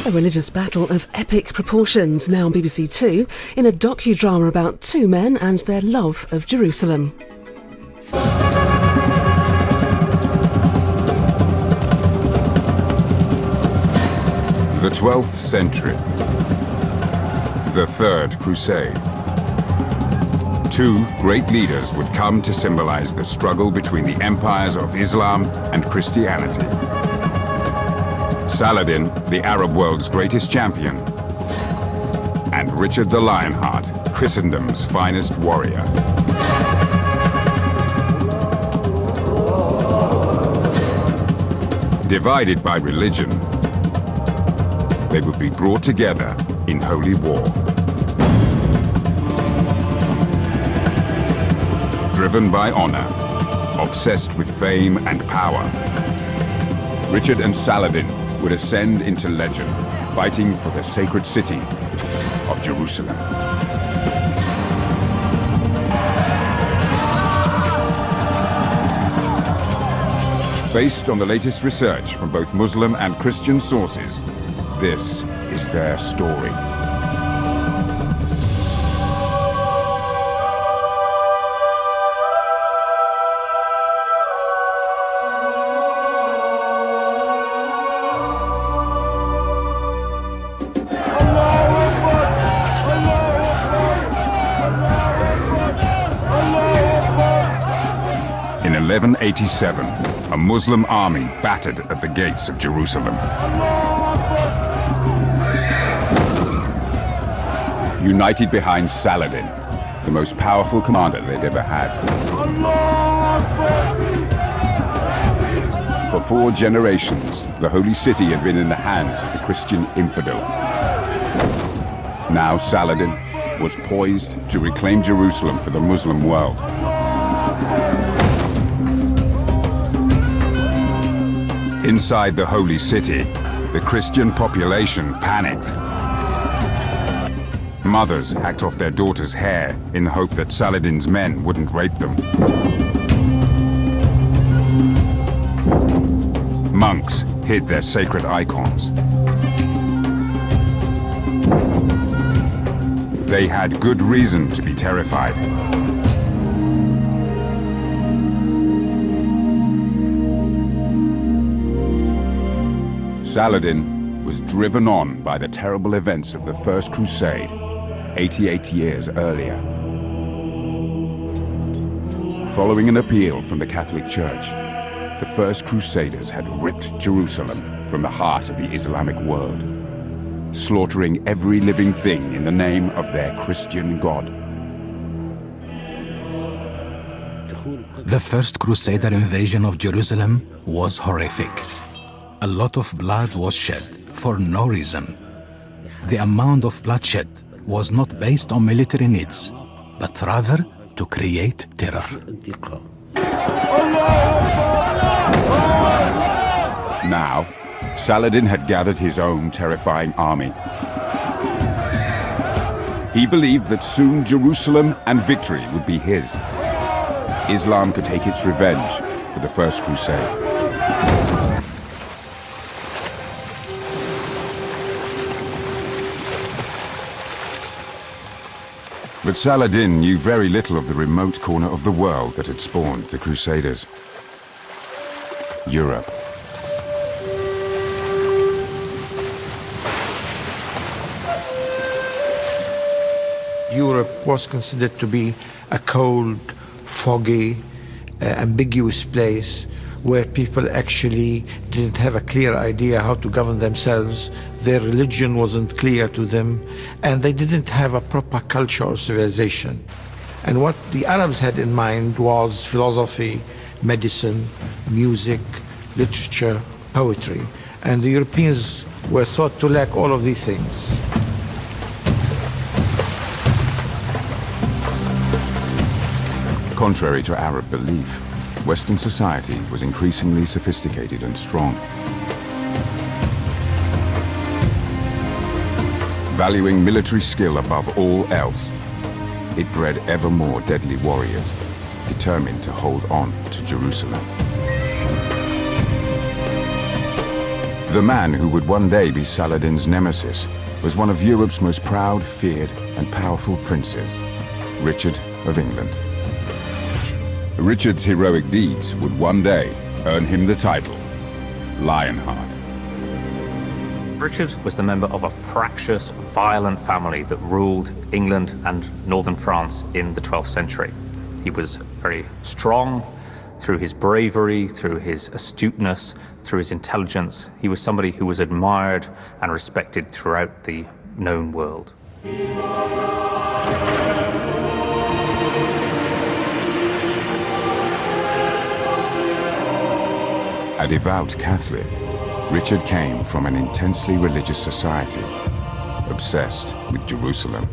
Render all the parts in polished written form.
A religious battle of epic proportions, now on BBC Two, in a docudrama about two men and their love of Jerusalem. The 12th century. The Third Crusade. Two great leaders would come to symbolize the struggle between the empires of Islam and Christianity. Saladin, the Arab world's greatest champion, and Richard the Lionheart, Christendom's finest warrior. Divided by religion, they would be brought together in holy war. Driven by honor, obsessed with fame and power, Richard and Saladin would ascend into legend, fighting for the sacred city of Jerusalem. Based on the latest research from both Muslim and Christian sources, this is their story. In 1187, a Muslim army battered at the gates of Jerusalem. United behind Saladin, the most powerful commander they'd ever had. For 4 generations, the holy city had been in the hands of the Christian infidel. Now Saladin was poised to reclaim Jerusalem for the Muslim world. Inside the holy city, the Christian population panicked. Mothers hacked off their daughters' hair in the hope that Saladin's men wouldn't rape them. Monks hid their sacred icons. They had good reason to be terrified. Saladin was driven on by the terrible events of the First Crusade, 88 years earlier. Following an appeal from the Catholic Church, the First Crusaders had ripped Jerusalem from the heart of the Islamic world, slaughtering every living thing in the name of their Christian God. The First Crusader invasion of Jerusalem was horrific. A lot of blood was shed for no reason. The amount of bloodshed was not based on military needs, but rather to create terror. Now, Saladin had gathered his own terrifying army. He believed that soon Jerusalem and victory would be his. Islam could take its revenge for the First Crusade. But Saladin knew very little of the remote corner of the world that had spawned the Crusaders. Europe. Europe was considered to be a cold, foggy, ambiguous place where people actually didn't have a clear idea how to govern themselves. Their religion wasn't clear to them, and they didn't have a proper culture or civilization. And what the Arabs had in mind was philosophy, medicine, music, literature, poetry. And the Europeans were thought to lack all of these things. Contrary to Arab belief, Western society was increasingly sophisticated and strong. Valuing military skill above all else, it bred ever more deadly warriors, determined to hold on to Jerusalem. The man who would one day be Saladin's nemesis was one of Europe's most proud, feared, and powerful princes, Richard of England. Richard's heroic deeds would one day earn him the title Lionheart. Richard was the member of a fractious, violent family that ruled England and northern France in the 12th century. He was very strong through his bravery, through his astuteness, through his intelligence. He was somebody who was admired and respected throughout the known world. A devout Catholic, Richard came from an intensely religious society, obsessed with Jerusalem.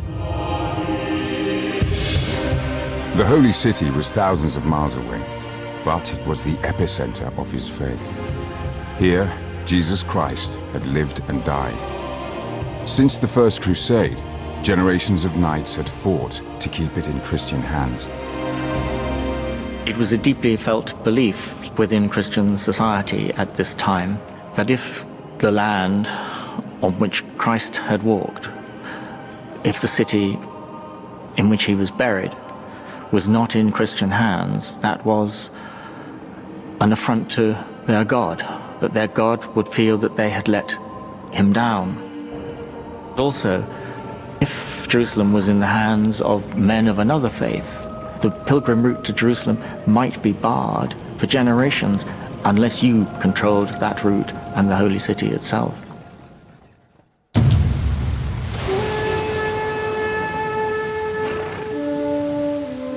The Holy City was thousands of miles away, but it was the epicenter of his faith. Here, Jesus Christ had lived and died. Since the First Crusade, generations of knights had fought to keep it in Christian hands. It was a deeply felt belief within Christian society at this time that if the land on which Christ had walked, if the city in which he was buried was not in Christian hands, that was an affront to their God, that their God would feel that they had let him down. Also, if Jerusalem was in the hands of men of another faith, the pilgrim route to Jerusalem might be barred for generations unless you controlled that route and the holy city itself.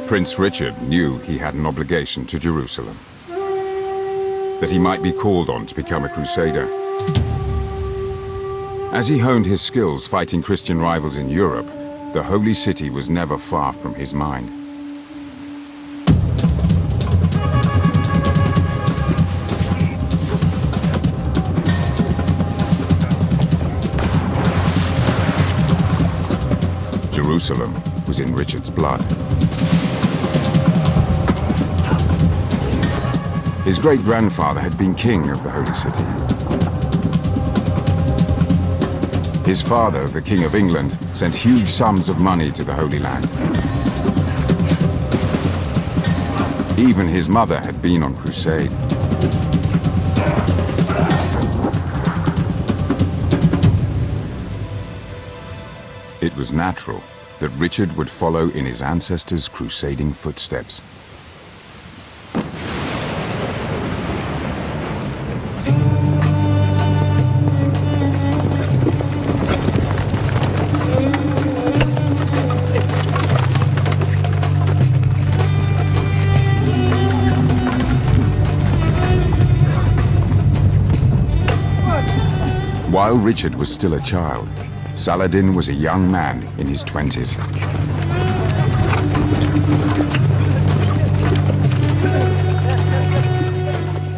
Prince Richard knew he had an obligation to Jerusalem, that he might be called on to become a crusader. As he honed his skills fighting Christian rivals in Europe, the holy city was never far from his mind. Jerusalem was in Richard's blood. His great-grandfather had been king of the Holy City. His father, the King of England, sent huge sums of money to the Holy Land. Even his mother had been on crusade. It was natural that Richard would follow in his ancestors' crusading footsteps. While Richard was still a child, Saladin was a young man in his 20s.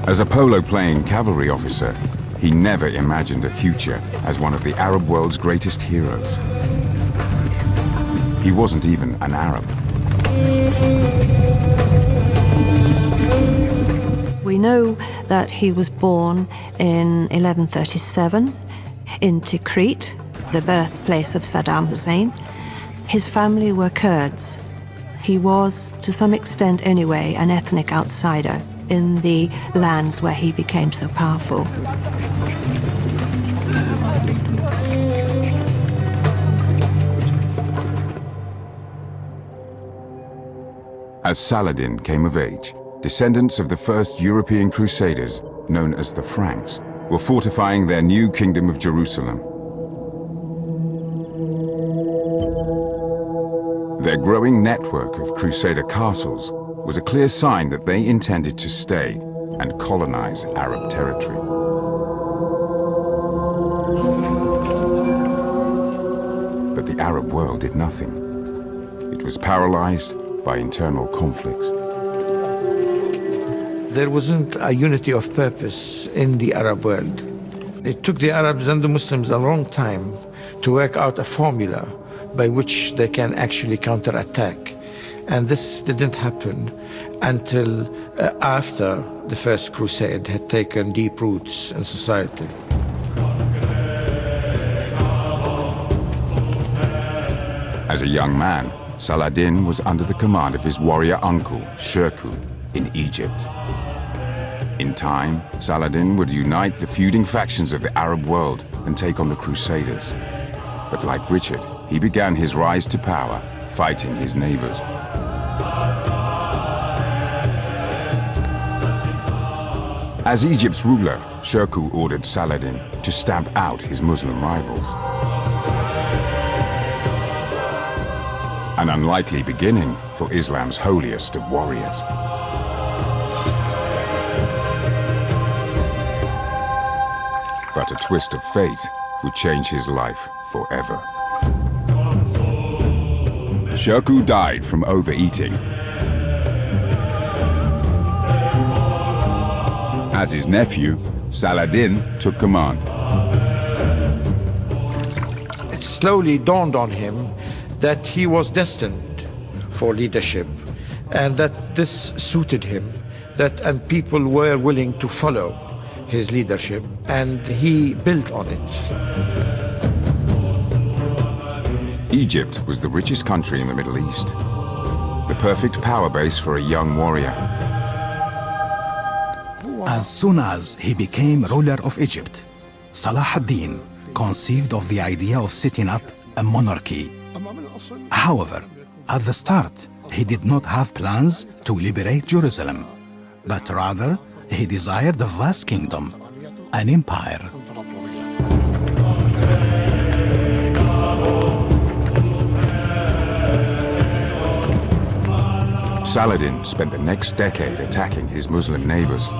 As a polo-playing cavalry officer, he never imagined a future as one of the Arab world's greatest heroes. He wasn't even an Arab. We know that he was born in 1137 in Tikrit, the birthplace of Saddam Hussein. His family were Kurds. He was, to some extent anyway, an ethnic outsider in the lands where he became so powerful. As Saladin came of age, descendants of the first European crusaders, known as the Franks, were fortifying their new kingdom of Jerusalem. Their growing network of crusader castles was a clear sign that they intended to stay and colonize Arab territory. But the Arab world did nothing. It was paralyzed by internal conflicts. There wasn't a unity of purpose in the Arab world. It took the Arabs and the Muslims a long time to work out a formula by which they can actually counterattack. And this didn't happen until after the First Crusade had taken deep roots in society. As a young man, Saladin was under the command of his warrior uncle, Shirkuh, in Egypt. In time, Saladin would unite the feuding factions of the Arab world and take on the Crusaders. But like Richard, he began his rise to power, fighting his neighbors. As Egypt's ruler, Shirkuh ordered Saladin to stamp out his Muslim rivals. An unlikely beginning for Islam's holiest of warriors. But a twist of fate would change his life forever. Shirkuh died from overeating. As his nephew, Saladin took command. It slowly dawned on him that he was destined for leadership and that this suited him, and people were willing to follow his leadership, and he built on it. Egypt was the richest country in the Middle East, the perfect power base for a young warrior. As soon as he became ruler of Egypt, Salah ad-Din conceived of the idea of setting up a monarchy. However, at the start, he did not have plans to liberate Jerusalem, but rather he desired a vast kingdom, an empire. Saladin spent the next decade attacking his Muslim neighbors.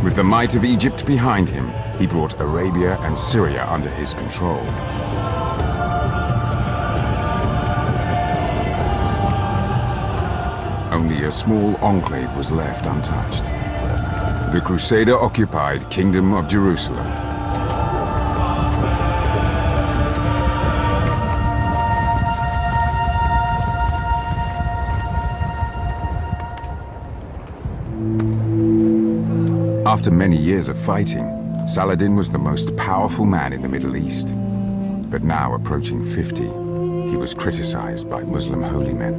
With the might of Egypt behind him, he brought Arabia and Syria under his control. Only a small enclave was left untouched. The Crusader-occupied Kingdom of Jerusalem. After many years of fighting, Saladin was the most powerful man in the Middle East. But now approaching 50, he was criticized by Muslim holy men.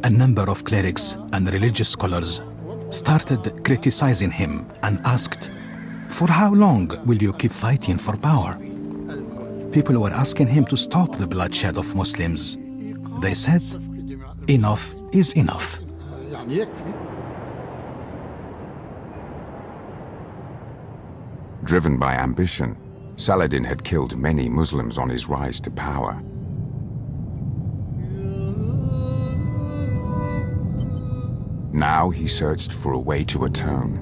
A number of clerics and religious scholars started criticizing him and asked, "For how long will you keep fighting for power?" People were asking him to stop the bloodshed of Muslims. They said, "Enough is enough." Driven by ambition, Saladin had killed many Muslims on his rise to power. Now he searched for a way to atone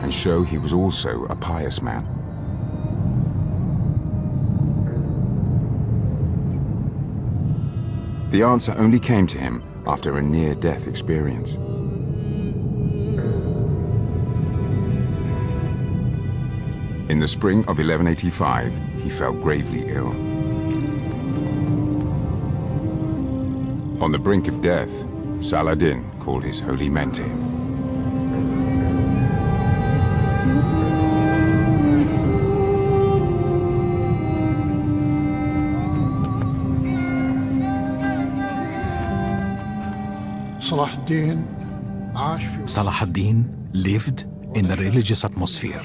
and show he was also a pious man. The answer only came to him after a near-death experience. In the spring of 1185, he fell gravely ill. On the brink of death, Saladin called his holy men to him. Salah ad-Din lived in a religious atmosphere.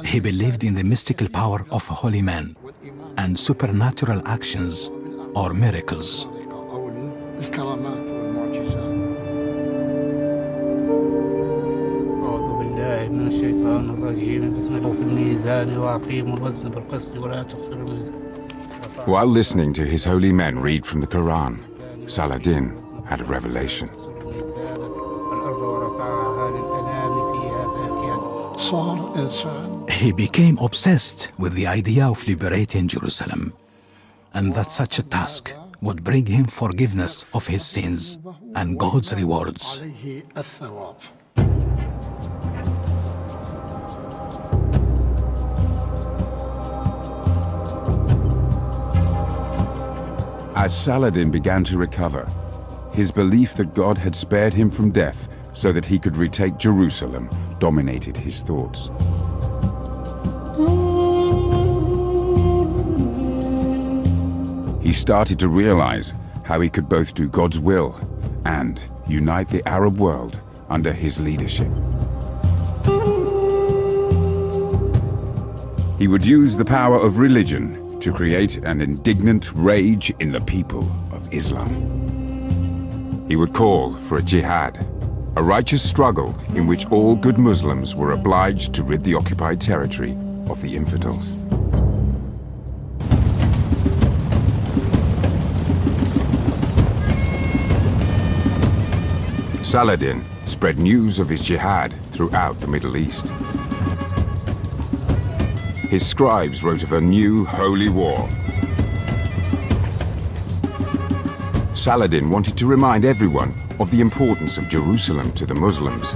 He believed in the mystical power of holy men and supernatural actions or miracles. While listening to his holy men read from the Quran, Saladin had a revelation. He became obsessed with the idea of liberating Jerusalem, and that such a task would bring him forgiveness of his sins and God's rewards. As Saladin began to recover, his belief that God had spared him from death so that he could retake Jerusalem dominated his thoughts. He started to realize how he could both do God's will and unite the Arab world under his leadership. He would use the power of religion to create an indignant rage in the people of Islam. He would call for a jihad, a righteous struggle in which all good Muslims were obliged to rid the occupied territory of the infidels. Saladin spread news of his jihad throughout the Middle East. His scribes wrote of a new holy war. Saladin wanted to remind everyone of the importance of Jerusalem to the Muslims.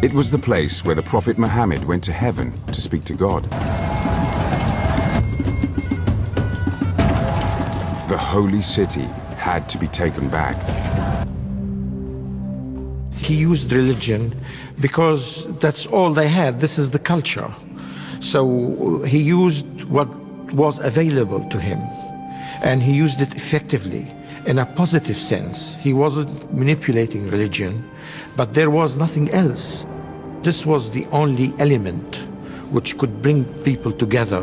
It was the place where the Prophet Muhammad went to heaven to speak to God. The holy city had to be taken back. He used religion because that's all they had. This is the culture. So he used what was available to him, and he used it effectively in a positive sense. He wasn't manipulating religion, but there was nothing else. This was the only element which could bring people together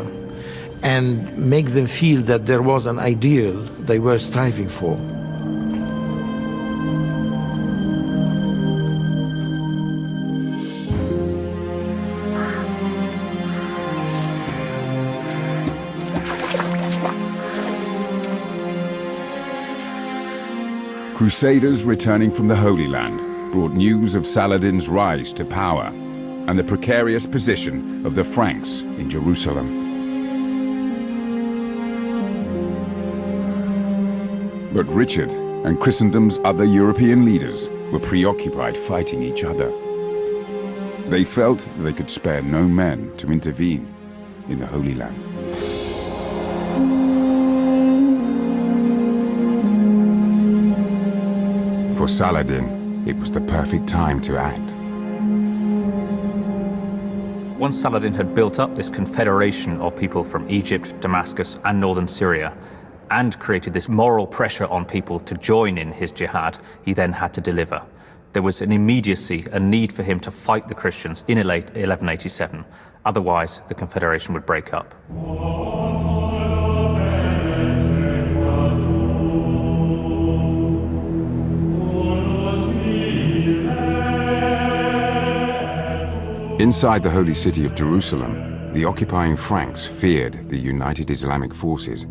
and make them feel that there was an ideal they were striving for. Crusaders returning from the Holy Land brought news of Saladin's rise to power and the precarious position of the Franks in Jerusalem. But Richard and Christendom's other European leaders were preoccupied fighting each other. They felt they could spare no men to intervene in the Holy Land. For Saladin, it was the perfect time to act. Once Saladin had built up this confederation of people from Egypt, Damascus, and northern Syria, and created this moral pressure on people to join in his jihad, he then had to deliver. There was an immediacy, a need for him to fight the Christians in 1187. Otherwise, the confederation would break up. Inside the holy city of Jerusalem, the occupying Franks feared the united Islamic forces.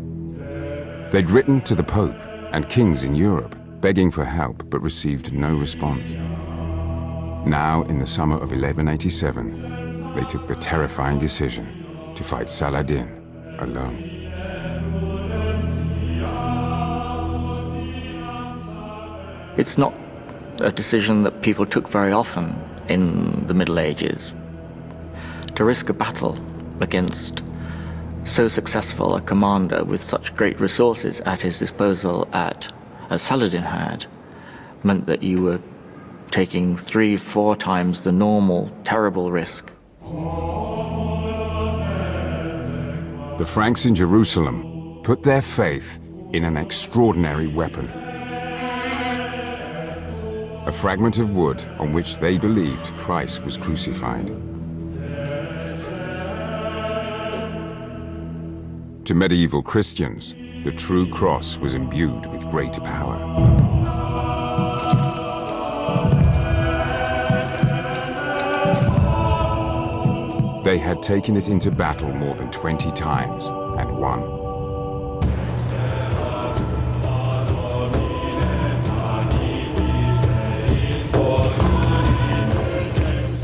They'd written to the Pope and kings in Europe, begging for help, but received no response. Now, in the summer of 1187, they took the terrifying decision to fight Saladin alone. It's not a decision that people took very often in the Middle Ages. To risk a battle against so successful a commander with such great resources at his disposal as Saladin had, meant that you were taking 3-4 times the normal terrible risk. The Franks in Jerusalem put their faith in an extraordinary weapon. A fragment of wood on which they believed Christ was crucified. To medieval Christians, the true cross was imbued with great power. They had taken it into battle more than 20 times and won.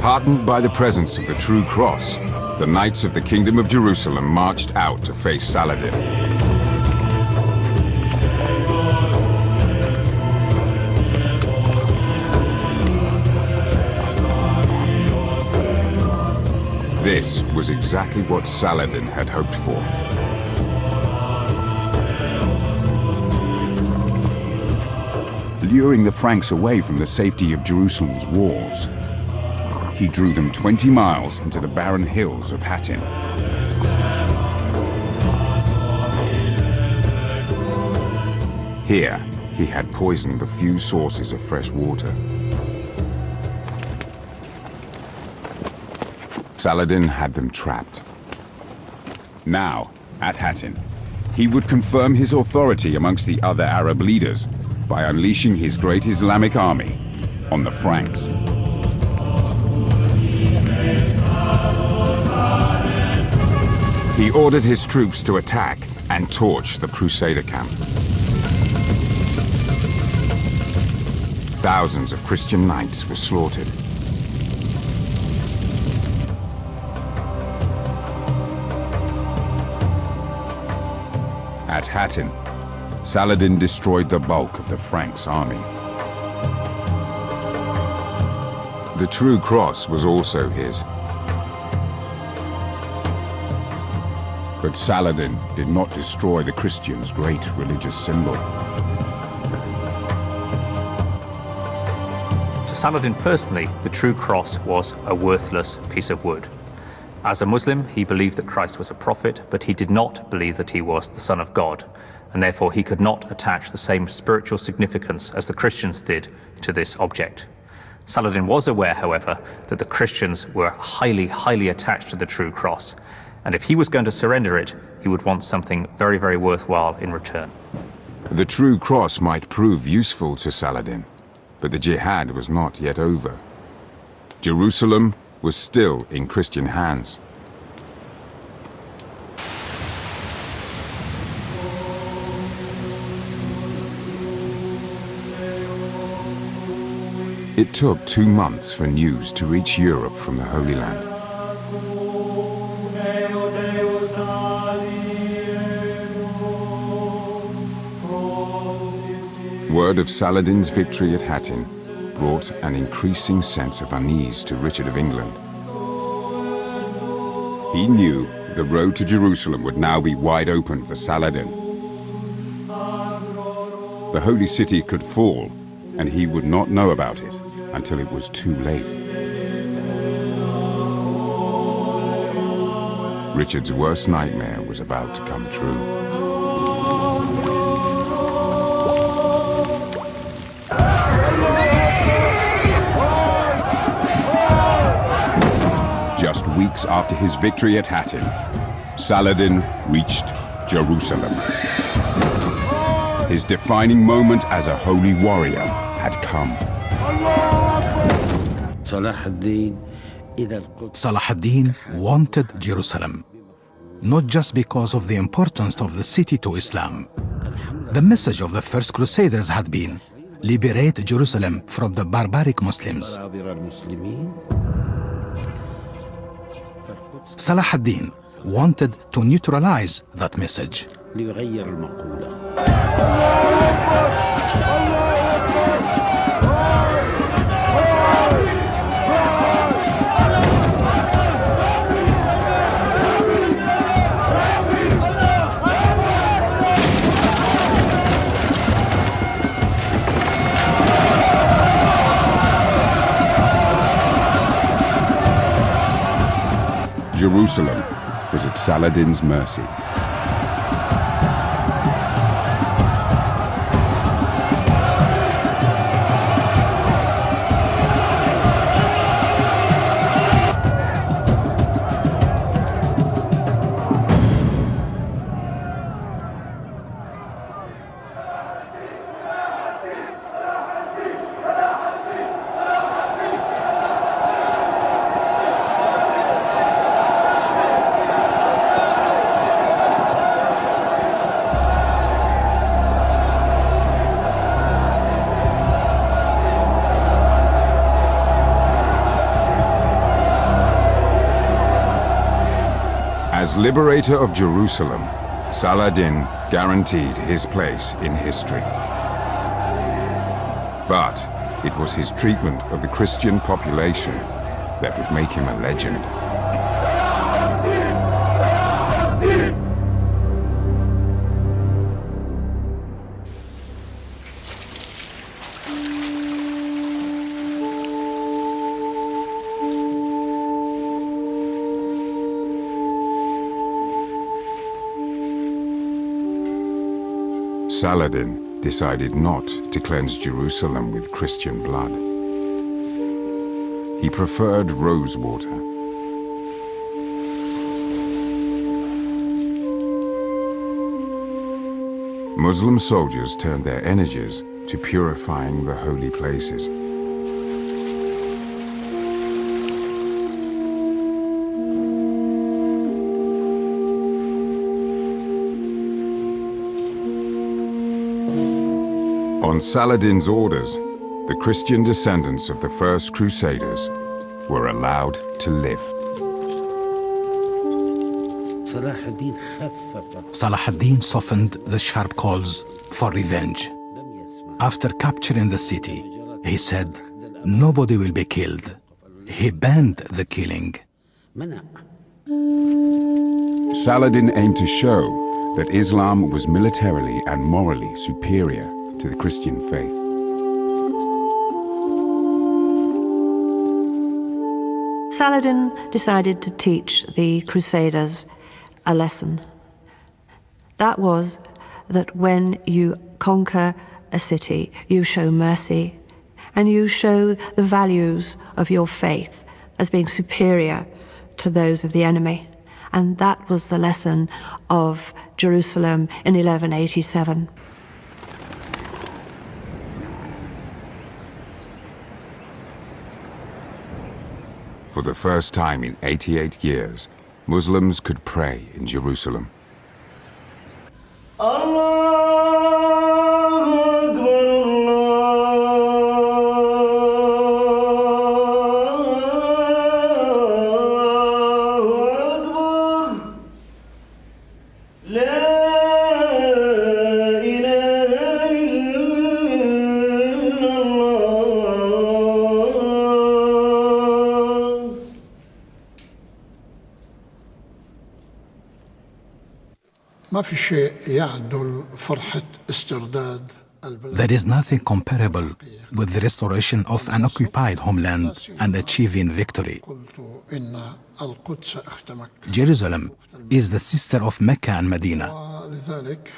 Heartened by the presence of the true cross, the Knights of the Kingdom of Jerusalem marched out to face Saladin. This This was exactly what Saladin had hoped for. Luring the Franks away from the safety of Jerusalem's walls, he drew them 20 miles into the barren hills of Hattin. Here, he had poisoned the few sources of fresh water. Saladin had them trapped. Now, at Hattin, he would confirm his authority amongst the other Arab leaders by unleashing his great Islamic army on the Franks. He ordered his troops to attack and torch the Crusader camp. Thousands of Christian knights were slaughtered. At Hattin, Saladin destroyed the bulk of the Franks' army. The True Cross was also his. But Saladin did not destroy the Christians' great religious symbol. To Saladin personally, the True Cross was a worthless piece of wood. As a Muslim, he believed that Christ was a prophet, but he did not believe that he was the Son of God, and therefore he could not attach the same spiritual significance as the Christians did to this object. Saladin was aware, however, that the Christians were highly, highly attached to the True Cross, and if he was going to surrender it, he would want something very, very worthwhile in return. The True Cross might prove useful to Saladin, but the jihad was not yet over. Jerusalem was still in Christian hands. It took 2 months for news to reach Europe from the Holy Land. Word of Saladin's victory at Hattin brought an increasing sense of unease to Richard of England. He knew the road to Jerusalem would now be wide open for Saladin. The holy city could fall, and he would not know about it until it was too late. Richard's worst nightmare was about to come true. Just weeks after his victory at Hattin, Saladin reached Jerusalem. His defining moment as a holy warrior had come. Saladin wanted Jerusalem, not just because of the importance of the city to Islam. The message of the first Crusaders had been, liberate Jerusalem from the barbaric Muslims. Saladin wanted to neutralize that message. Jerusalem was at Saladin's mercy. As liberator of Jerusalem, Saladin guaranteed his place in history. But it was his treatment of the Christian population that would make him a legend. Saladin decided not to cleanse Jerusalem with Christian blood. He preferred rose water. Muslim soldiers turned their energies to purifying the holy places. On Saladin's orders, the Christian descendants of the first Crusaders were allowed to live. Saladin softened the sharp calls for revenge. After capturing the city, he said, "Nobody will be killed." He banned the killing. Saladin aimed to show that Islam was militarily and morally superior to the Christian faith. Saladin decided to teach the Crusaders a lesson. That was that when you conquer a city, you show mercy and you show the values of your faith as being superior to those of the enemy. And that was the lesson of Jerusalem in 1187. For the first time in 88 years, Muslims could pray in Jerusalem. ما في شيء يعدل فرحة استرداد البلد. There is nothing comparable with the restoration of an occupied homeland and achieving victory. قلت إن القدس اختمك. Jerusalem is the sister of Mecca and Medina. ولذلك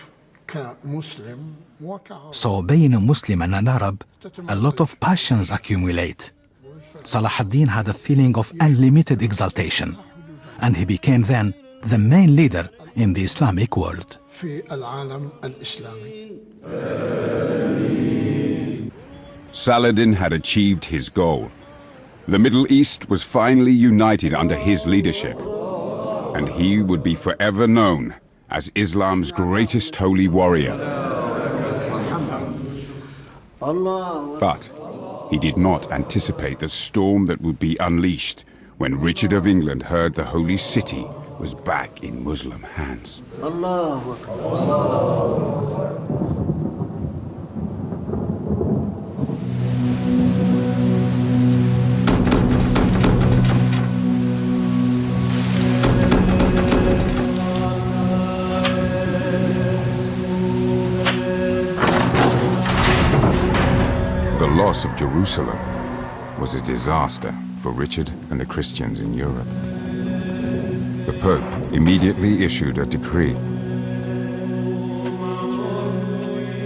كمسلم وكعرب. So being a Muslim and an Arab, a lot of passions accumulate. Saladin had a feeling of unlimited exaltation, and he became then the main leader in the Islamic world. في العالم الإسلامي. Saladin had achieved his goal. The Middle East was finally united under his leadership, and he would be forever known as Islam's greatest holy warrior. But he did not anticipate the storm that would be unleashed when Richard of England heard the holy city was back in Muslim hands. The loss of Jerusalem was a disaster for Richard and the Christians in Europe. The Pope immediately issued a decree.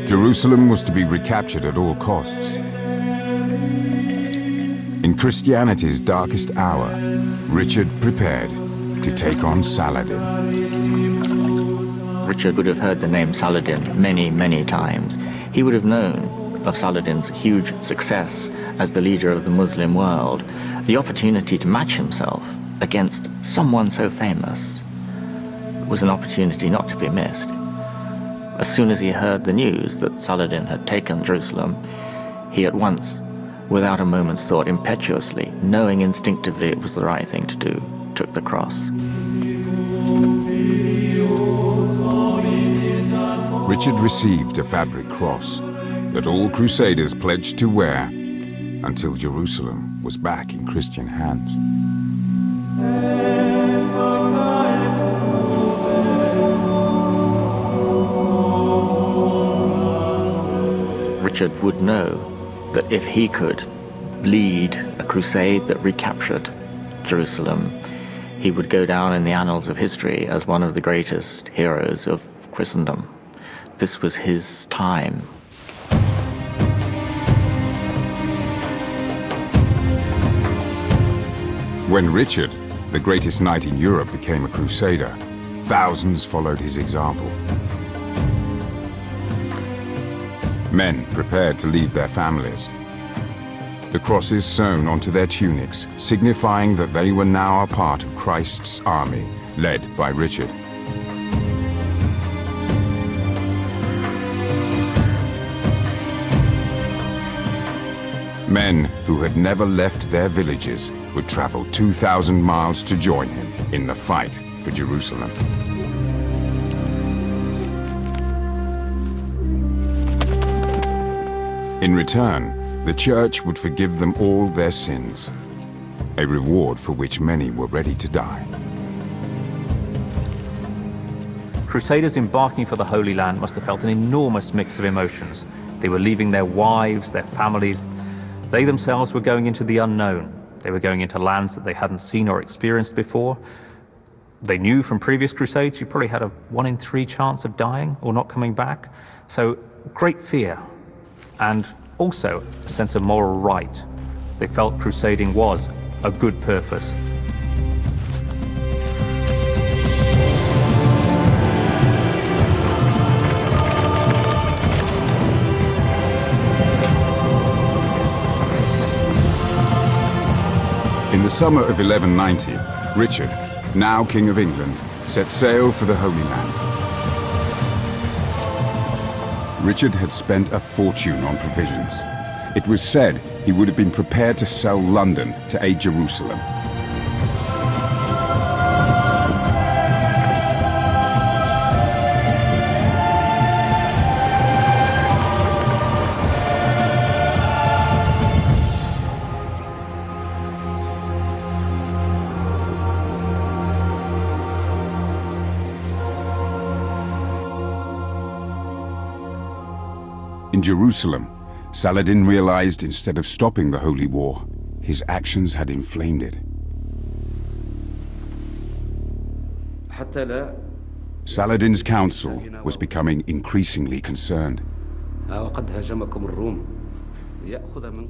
Jerusalem was to be recaptured at all costs. In Christianity's darkest hour, Richard prepared to take on Saladin. Richard would have heard the name Saladin many, many times. He would have known of Saladin's huge success as the leader of the Muslim world, the opportunity to match himself against someone so famous was an opportunity not to be missed. As soon as he heard the news that Saladin had taken Jerusalem, he at once, without a moment's thought, impetuously, knowing instinctively it was the right thing to do, took the cross. Richard received a fabric cross that all Crusaders pledged to wear until Jerusalem was back in Christian hands. Richard would know that if he could lead a crusade that recaptured Jerusalem, he would go down in the annals of history as one of the greatest heroes of Christendom. this was his time. When Richard, the greatest knight in Europe, became a crusader, thousands followed his example. Men prepared to leave their families. The crosses sewn onto their tunics, signifying that they were now a part of Christ's army, led by Richard. Men who had never left their villages would travel 2,000 miles to join him in the fight for Jerusalem. In return, the church would forgive them all their sins, a reward for which many were ready to die. Crusaders embarking for the Holy Land must have felt an enormous mix of emotions. They were leaving their wives, their families. They themselves were going into the unknown. They were going into lands that they hadn't seen or experienced before. They knew from previous crusades you probably had a 1 in 3 chance of dying or not coming back. So great fear, and also a sense of moral right. They felt crusading was a good purpose. In the summer of 1190, Richard, now King of England, set sail for the Holy Land. Richard had spent a fortune on provisions. It was said he would have been prepared to sell London to aid Jerusalem. In Jerusalem, Saladin realized instead of stopping the Holy War, his actions had inflamed it. Saladin's council was becoming increasingly concerned.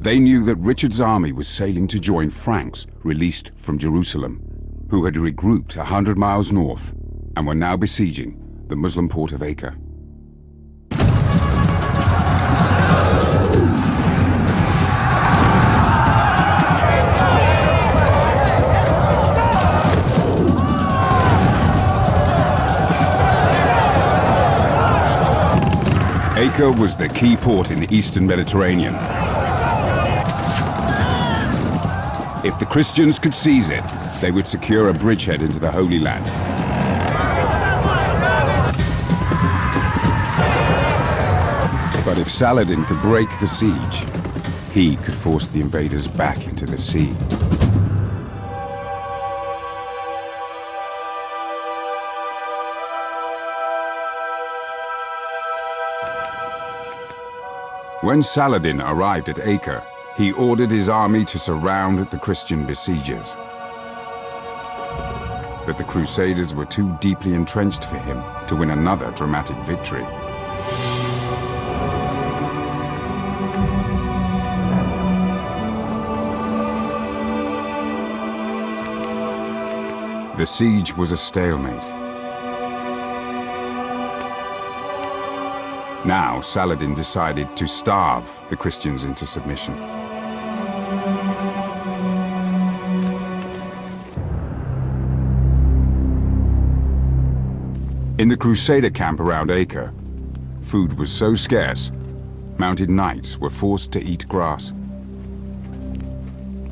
They knew that Richard's army was sailing to join Franks released from Jerusalem, who had regrouped 100 miles north and were now besieging the Muslim port of Acre. Acre was the key port in the eastern Mediterranean. If the Christians could seize it, they would secure a bridgehead into the Holy Land. But if Saladin could break the siege, he could force the invaders back into the sea. When Saladin arrived at Acre, he ordered his army to surround the Christian besiegers. But the Crusaders were too deeply entrenched for him to win another dramatic victory. The siege was a stalemate. Now Saladin decided to starve the Christians into submission. In the Crusader camp around Acre, food was so scarce, mounted knights were forced to eat grass.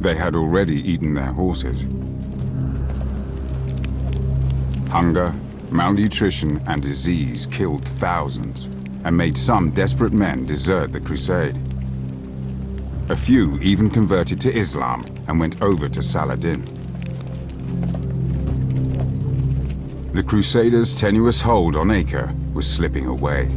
They had already eaten their horses. Hunger, malnutrition, and disease killed thousands and made some desperate men desert the crusade. A few even converted to Islam and went over to Saladin. The Crusaders' tenuous hold on Acre was slipping away.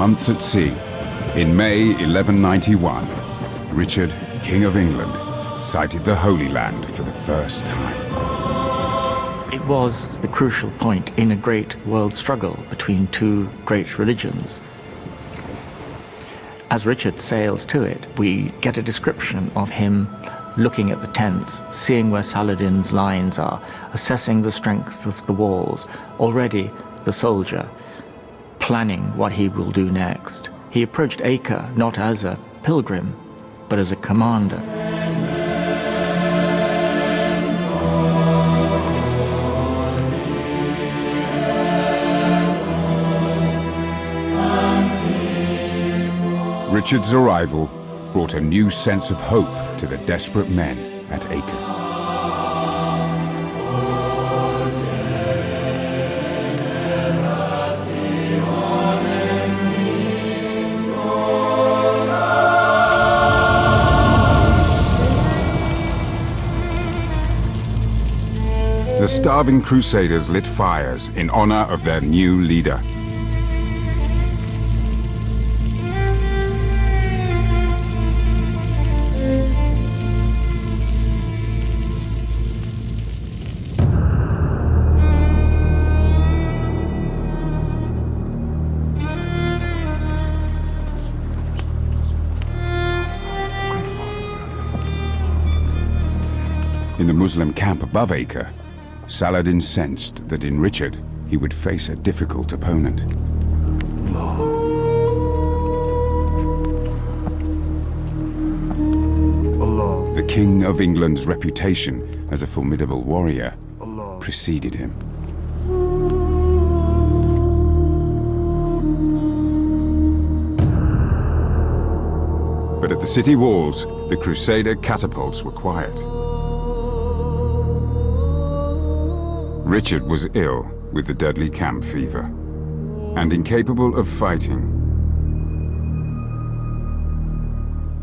months at sea, in May 1191, Richard, King of England, sighted the Holy Land for the first time. It was the crucial point in a great world struggle between two great religions. As Richard sails to it, we get a description of him looking at the tents, seeing where Saladin's lines are, assessing the strength of the walls, already the soldier, planning what he will do next. He approached Acre not as a pilgrim, but as a commander. Richard's arrival brought a new sense of hope to the desperate men at Acre. The starving crusaders lit fires in honor of their new leader. In the Muslim camp above Acre, Saladin sensed that in Richard he would face a difficult opponent. The King of England's reputation as a formidable warrior preceded him. But at the city walls, the Crusader catapults were quiet. Richard was ill with the deadly camp fever and incapable of fighting.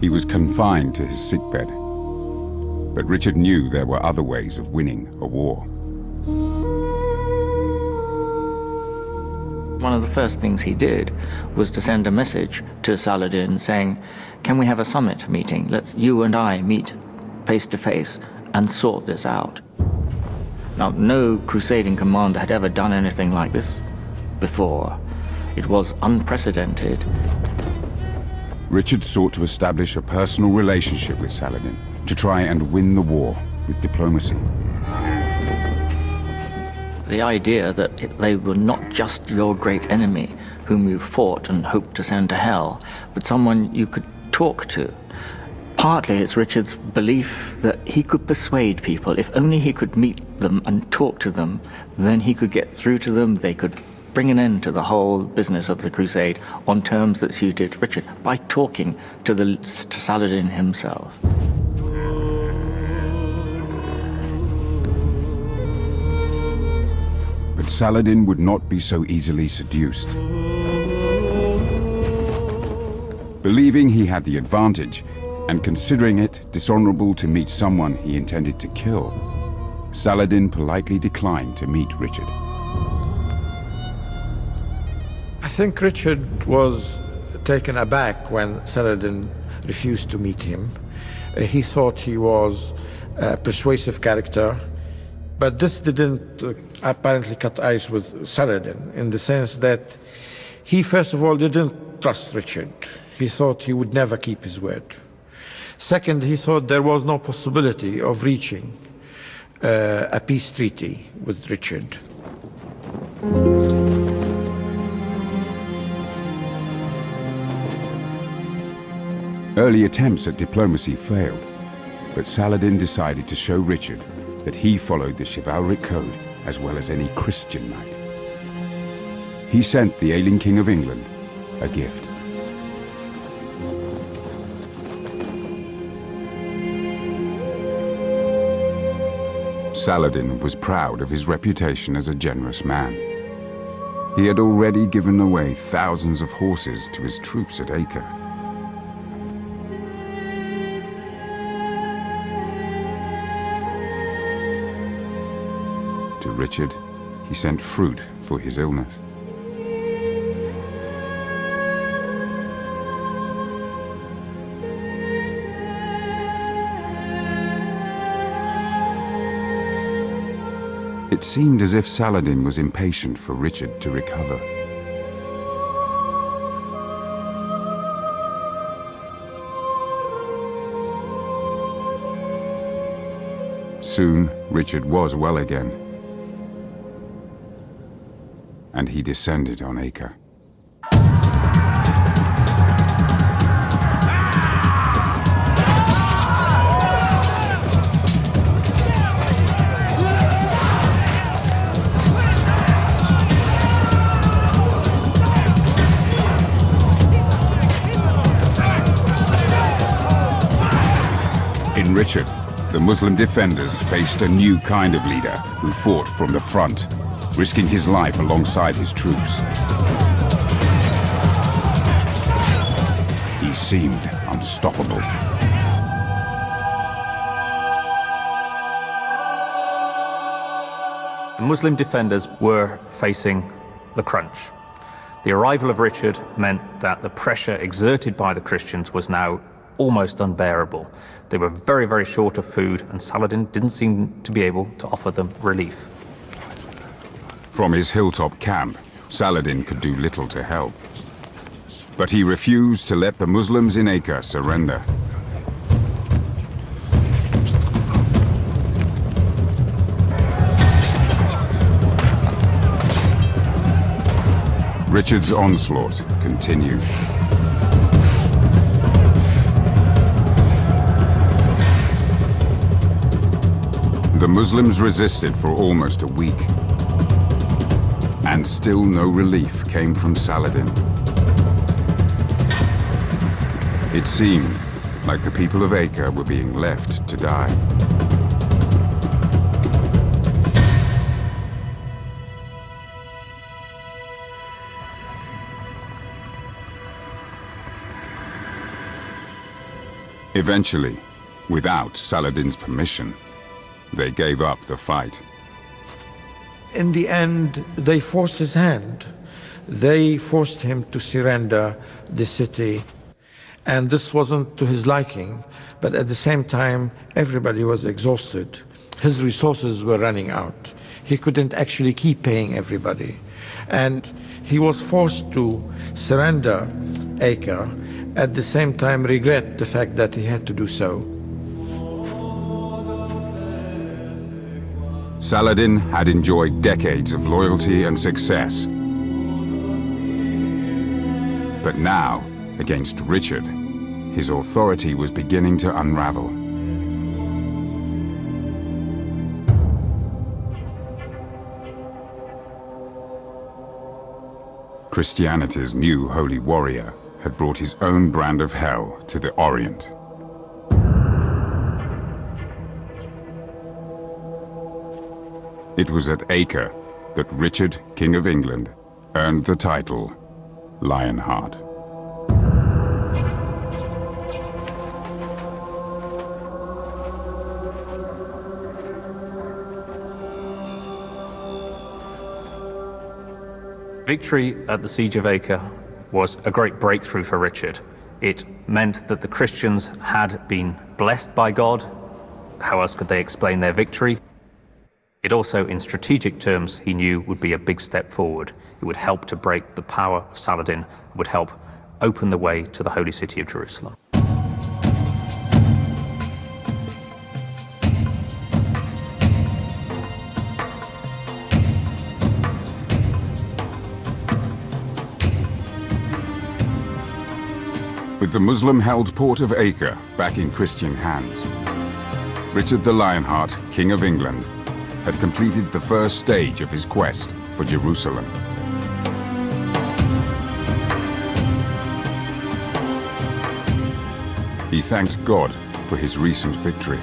He was confined to his sickbed, but Richard knew there were other ways of winning a war. One of the first things he did was to send a message to Saladin saying, "Can we have a summit meeting? Let's you and I meet face to face and sort this out." Now, no crusading commander had ever done anything like this before. It was unprecedented. Richard sought to establish a personal relationship with Saladin to try and win the war with diplomacy. The idea that they were not just your great enemy whom you fought and hoped to send to hell, but someone you could talk to. Partly it's Richard's belief that he could persuade people. If only he could meet them and talk to them, then he could get through to them. They could bring an end to the whole business of the crusade on terms that suited Richard by talking to Saladin himself. But Saladin would not be so easily seduced. Believing he had the advantage, and considering it dishonorable to meet someone he intended to kill, Saladin politely declined to meet Richard. I think Richard was taken aback when Saladin refused to meet him. He thought he was a persuasive character, but this didn't apparently cut ice with Saladin, in the sense that he, first of all, didn't trust Richard. He thought he would never keep his word. Second, he thought there was no possibility of reaching a peace treaty with Richard. Early attempts at diplomacy failed, but Saladin decided to show Richard that he followed the chivalric code as well as any Christian knight. He sent the ailing King of England a gift. Saladin was proud of his reputation as a generous man. He had already given away thousands of horses to his troops at Acre. To Richard, he sent fruit for his illness. It seemed as if Saladin was impatient for Richard to recover. Soon, Richard was well again, and he descended on Acre. In Richard, the Muslim defenders faced a new kind of leader who fought from the front, risking his life alongside his troops. He seemed unstoppable. The Muslim defenders were facing the crunch. The arrival of Richard meant that the pressure exerted by the Christians was now almost unbearable. They were very, very short of food, and Saladin didn't seem to be able to offer them relief. From his hilltop camp, Saladin could do little to help. But he refused to let the Muslims in Acre surrender. Richard's onslaught continued. The Muslims resisted for almost a week, and still no relief came from Saladin. It seemed like the people of Acre were being left to die. Eventually, without Saladin's permission, they gave up the fight. In the end, they forced his hand. They forced him to surrender the city. And this wasn't to his liking, but at the same time, everybody was exhausted. His resources were running out. He couldn't actually keep paying everybody. And he was forced to surrender Acre, at the same time regret the fact that he had to do so. Saladin had enjoyed decades of loyalty and success. But now, against Richard, his authority was beginning to unravel. Christianity's new holy warrior had brought his own brand of hell to the Orient. It was at Acre that Richard, King of England, earned the title Lionheart. Victory at the Siege of Acre was a great breakthrough for Richard. It meant that the Christians had been blessed by God. How else could they explain their victory? It also, in strategic terms, he knew would be a big step forward. It would help to break the power of Saladin, it would help open the way to the holy city of Jerusalem. With the Muslim-held port of Acre back in Christian hands, Richard the Lionheart, King of England, had completed the first stage of his quest for Jerusalem. He thanked God for his recent victory.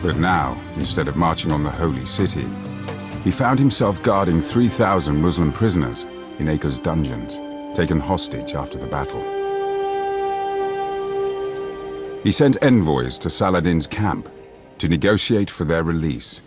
But now, instead of marching on the holy city, he found himself guarding 3,000 Muslim prisoners in Acre's dungeons, taken hostage after the battle. He sent envoys to Saladin's camp to negotiate for their release.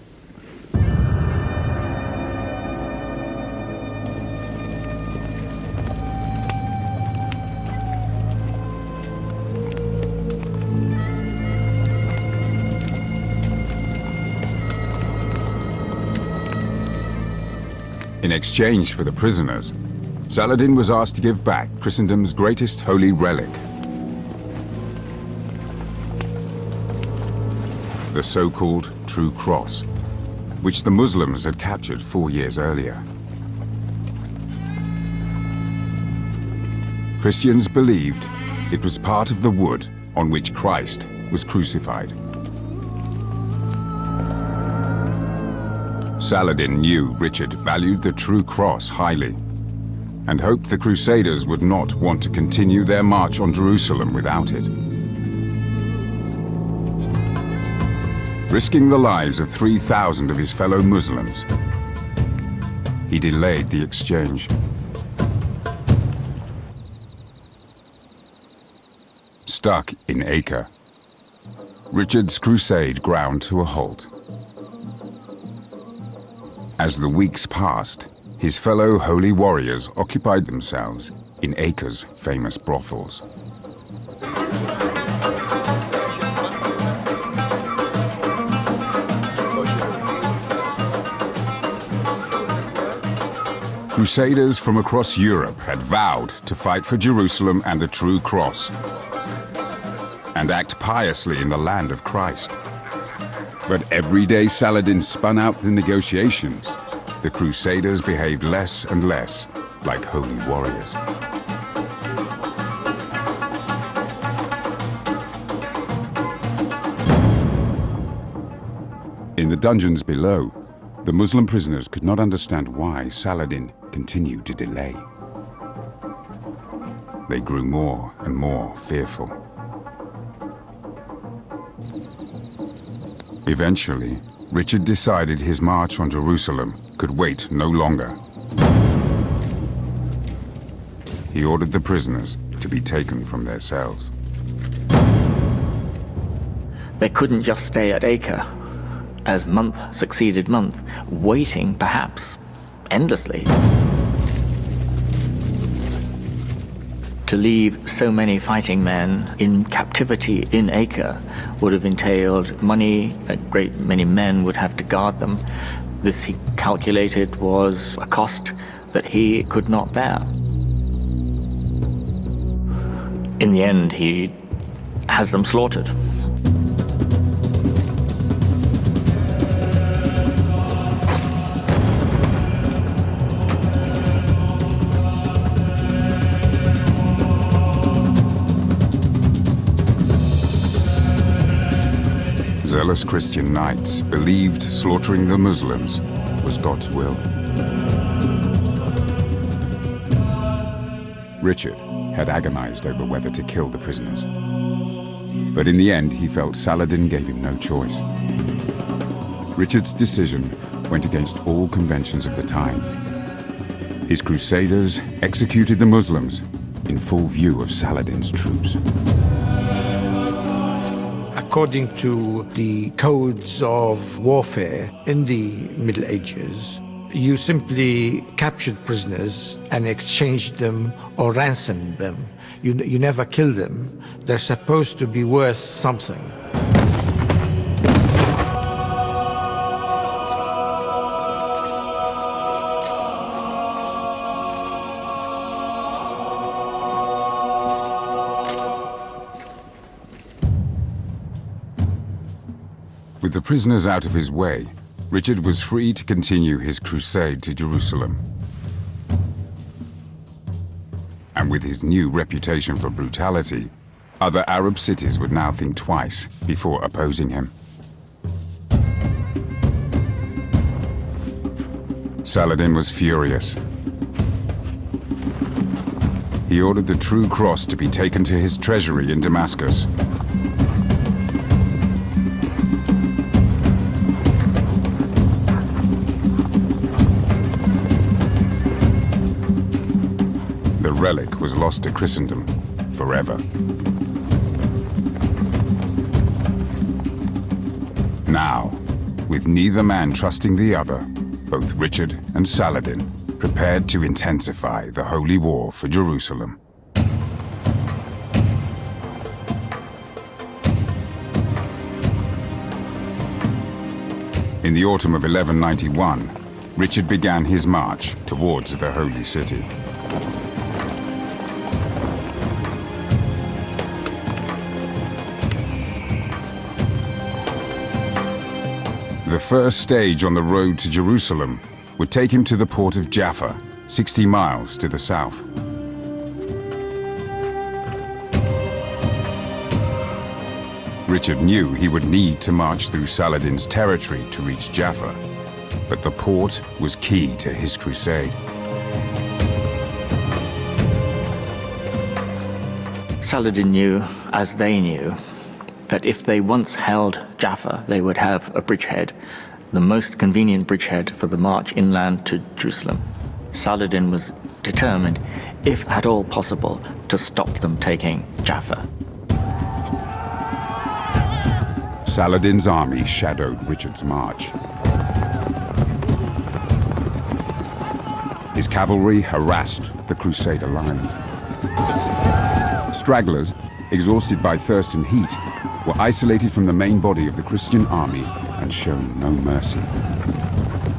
In exchange for the prisoners, Saladin was asked to give back Christendom's greatest holy relic, the so-called True Cross, which the Muslims had captured 4 years earlier. Christians believed it was part of the wood on which Christ was crucified. Saladin knew Richard valued the True Cross highly and hoped the Crusaders would not want to continue their march on Jerusalem without it. Risking the lives of 3,000 of his fellow Muslims, he delayed the exchange. Stuck in Acre, Richard's crusade ground to a halt. As the weeks passed, his fellow holy warriors occupied themselves in Acre's famous brothels. Crusaders from across Europe had vowed to fight for Jerusalem and the True Cross, and act piously in the land of Christ. But every day Saladin spun out the negotiations, the Crusaders behaved less and less like holy warriors. In the dungeons below, the Muslim prisoners could not understand why Saladin continued to delay. They grew more and more fearful. Eventually, Richard decided his march on Jerusalem could wait no longer. He ordered the prisoners to be taken from their cells. They couldn't just stay at Acre, as month succeeded month, waiting perhaps endlessly. To leave so many fighting men in captivity in Acre would have entailed money. A great many men would have to guard them. This, he calculated, was a cost that he could not bear. In the end, he has them slaughtered. Zealous Christian knights believed slaughtering the Muslims was God's will. Richard had agonized over whether to kill the prisoners. But in the end, he felt Saladin gave him no choice. Richard's decision went against all conventions of the time. His crusaders executed the Muslims in full view of Saladin's troops. According to the codes of warfare in the Middle Ages, you simply captured prisoners and exchanged them or ransomed them. You never killed them. They're supposed to be worth something. With the prisoners out of his way, Richard was free to continue his crusade to Jerusalem. And with his new reputation for brutality, other Arab cities would now think twice before opposing him. Saladin was furious. He ordered the True Cross to be taken to his treasury in Damascus. The relic was lost to Christendom forever. Now, with neither man trusting the other, both Richard and Saladin prepared to intensify the holy war for Jerusalem. In the autumn of 1191, Richard began his march towards the Holy City. The first stage on the road to Jerusalem would take him to the port of Jaffa, 60 miles to the south. Richard knew he would need to march through Saladin's territory to reach Jaffa, but the port was key to his crusade. Saladin knew, as they knew, that if they once held Jaffa, they would have a bridgehead, the most convenient bridgehead for the march inland to Jerusalem. Saladin was determined, if at all possible, to stop them taking Jaffa. Saladin's army shadowed Richard's march. His cavalry harassed the Crusader lines. Stragglers, exhausted by thirst and heat, were isolated from the main body of the Christian army and shown no mercy.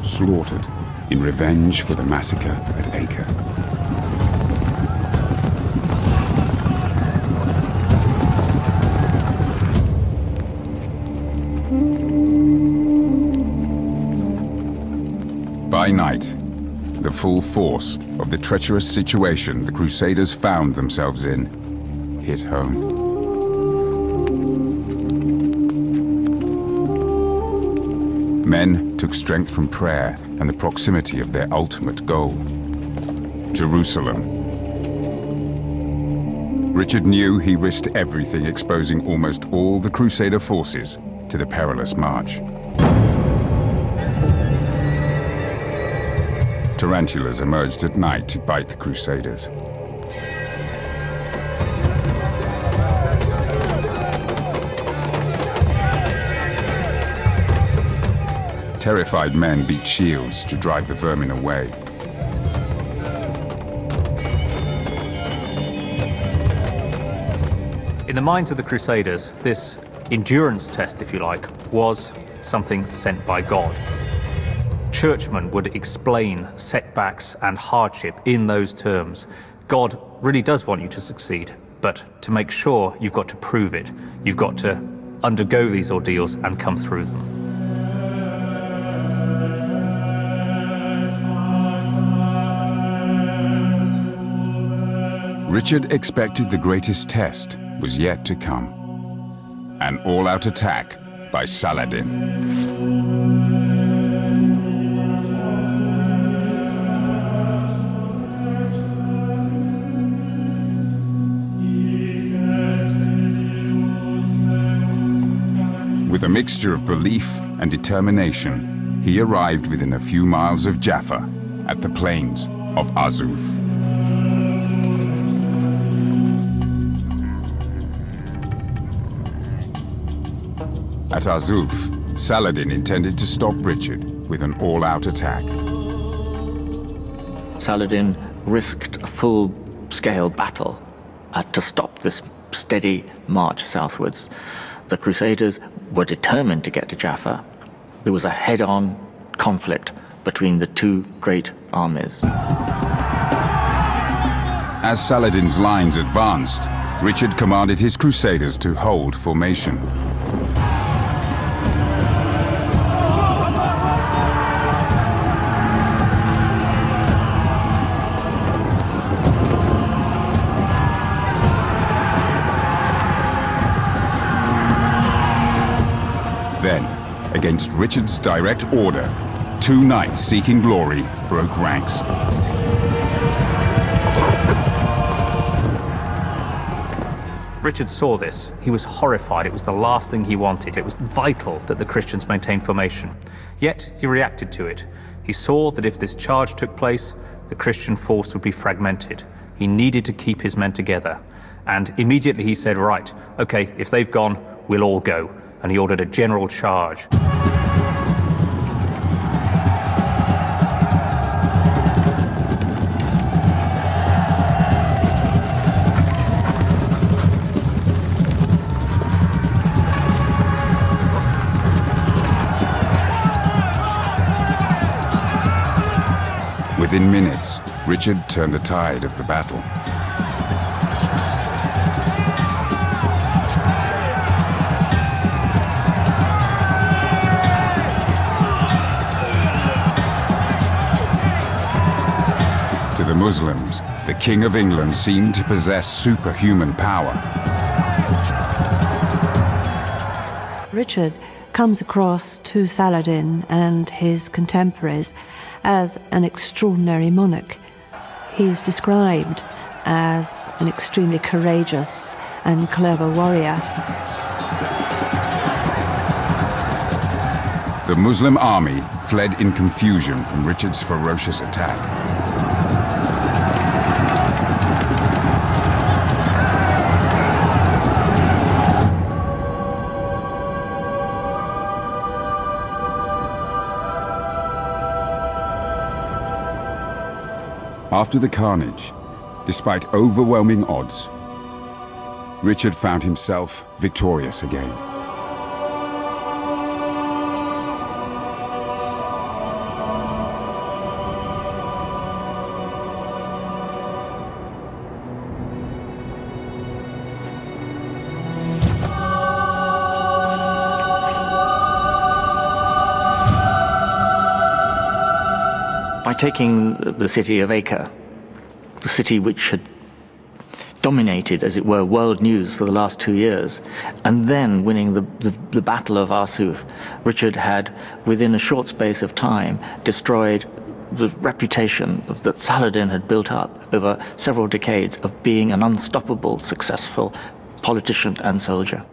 Slaughtered in revenge for the massacre at Acre. By night, the full force of the treacherous situation the Crusaders found themselves in hit home. Men took strength from prayer and the proximity of their ultimate goal, Jerusalem. Richard knew he risked everything, exposing almost all the Crusader forces to the perilous march. Tarantulas emerged at night to bite the Crusaders. Terrified men beat shields to drive the vermin away. In the minds of the Crusaders, this endurance test, if you like, was something sent by God. Churchmen would explain setbacks and hardship in those terms. God really does want you to succeed, but to make sure, you've got to prove it. You've got to undergo these ordeals and come through them. Richard expected the greatest test was yet to come. An all-out attack by Saladin. With a mixture of belief and determination, he arrived within a few miles of Jaffa at the plains of Azuf. At Azuf, Saladin intended to stop Richard with an all-out attack. Saladin risked a full-scale battle to stop this steady march southwards. The Crusaders were determined to get to Jaffa. There was a head-on conflict between the two great armies. As Saladin's lines advanced, Richard commanded his Crusaders to hold formation. Then, against Richard's direct order, two knights seeking glory broke ranks. Richard saw this. He was horrified. It was the last thing he wanted. It was vital that the Christians maintain formation. Yet, he reacted to it. He saw that if this charge took place, the Christian force would be fragmented. He needed to keep his men together. And immediately he said, right, okay, if they've gone, we'll all go. And he ordered a general charge. Within minutes, Richard turned the tide of the battle. To the Muslims, the King of England seemed to possess superhuman power. Richard comes across to Saladin and his contemporaries as an extraordinary monarch. He's described as an extremely courageous and clever warrior. The Muslim army fled in confusion from Richard's ferocious attack. After the carnage, despite overwhelming odds, Richard found himself victorious again. By taking the city of Acre, the city which had dominated, as it were, world news for the last 2 years, and then winning the Battle of Arsuf, Richard had, within a short space of time, destroyed the reputation that Saladin had built up over several decades of being an unstoppable, successful politician and soldier.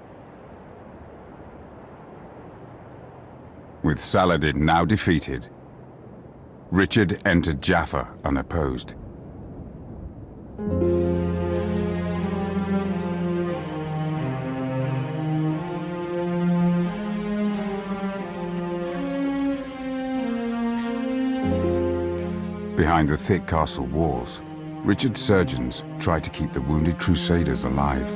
With Saladin now defeated, Richard entered Jaffa unopposed. Behind the thick castle walls, Richard's surgeons tried to keep the wounded crusaders alive.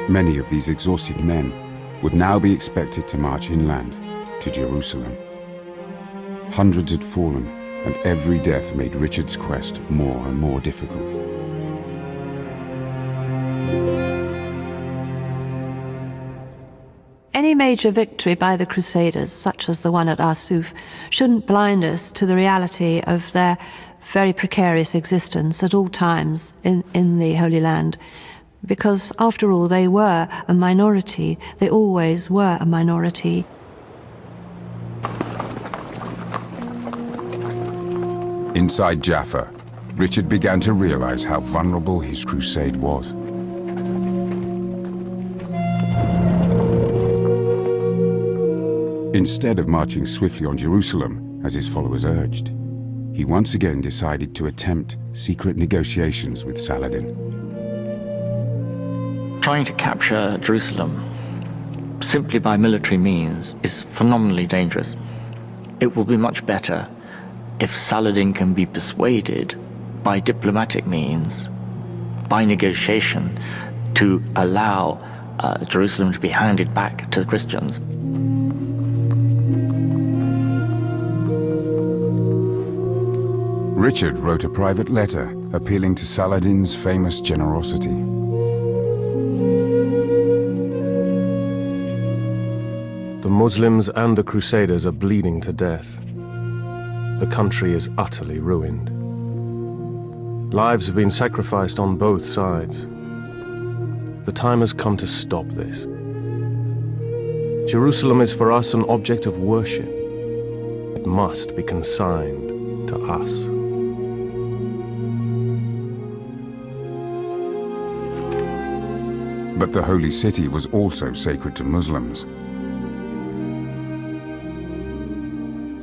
Many of these exhausted men would now be expected to march inland to Jerusalem. Hundreds had fallen, and every death made Richard's quest more and more difficult. Any major victory by the Crusaders, such as the one at Arsuf, shouldn't blind us to the reality of their very precarious existence at all times in the Holy Land. Because, after all, they were a minority. They always were a minority. Inside Jaffa, Richard began to realize how vulnerable his crusade was. Instead of marching swiftly on Jerusalem, as his followers urged, he once again decided to attempt secret negotiations with Saladin. Trying to capture Jerusalem simply by military means is phenomenally dangerous. It will be much better if Saladin can be persuaded by diplomatic means, by negotiation, to allow Jerusalem to be handed back to the Christians. Richard wrote a private letter appealing to Saladin's famous generosity. The Muslims and the Crusaders are bleeding to death. The country is utterly ruined. Lives have been sacrificed on both sides. The time has come to stop this. Jerusalem is for us an object of worship. It must be consigned to us. But the Holy City was also sacred to Muslims.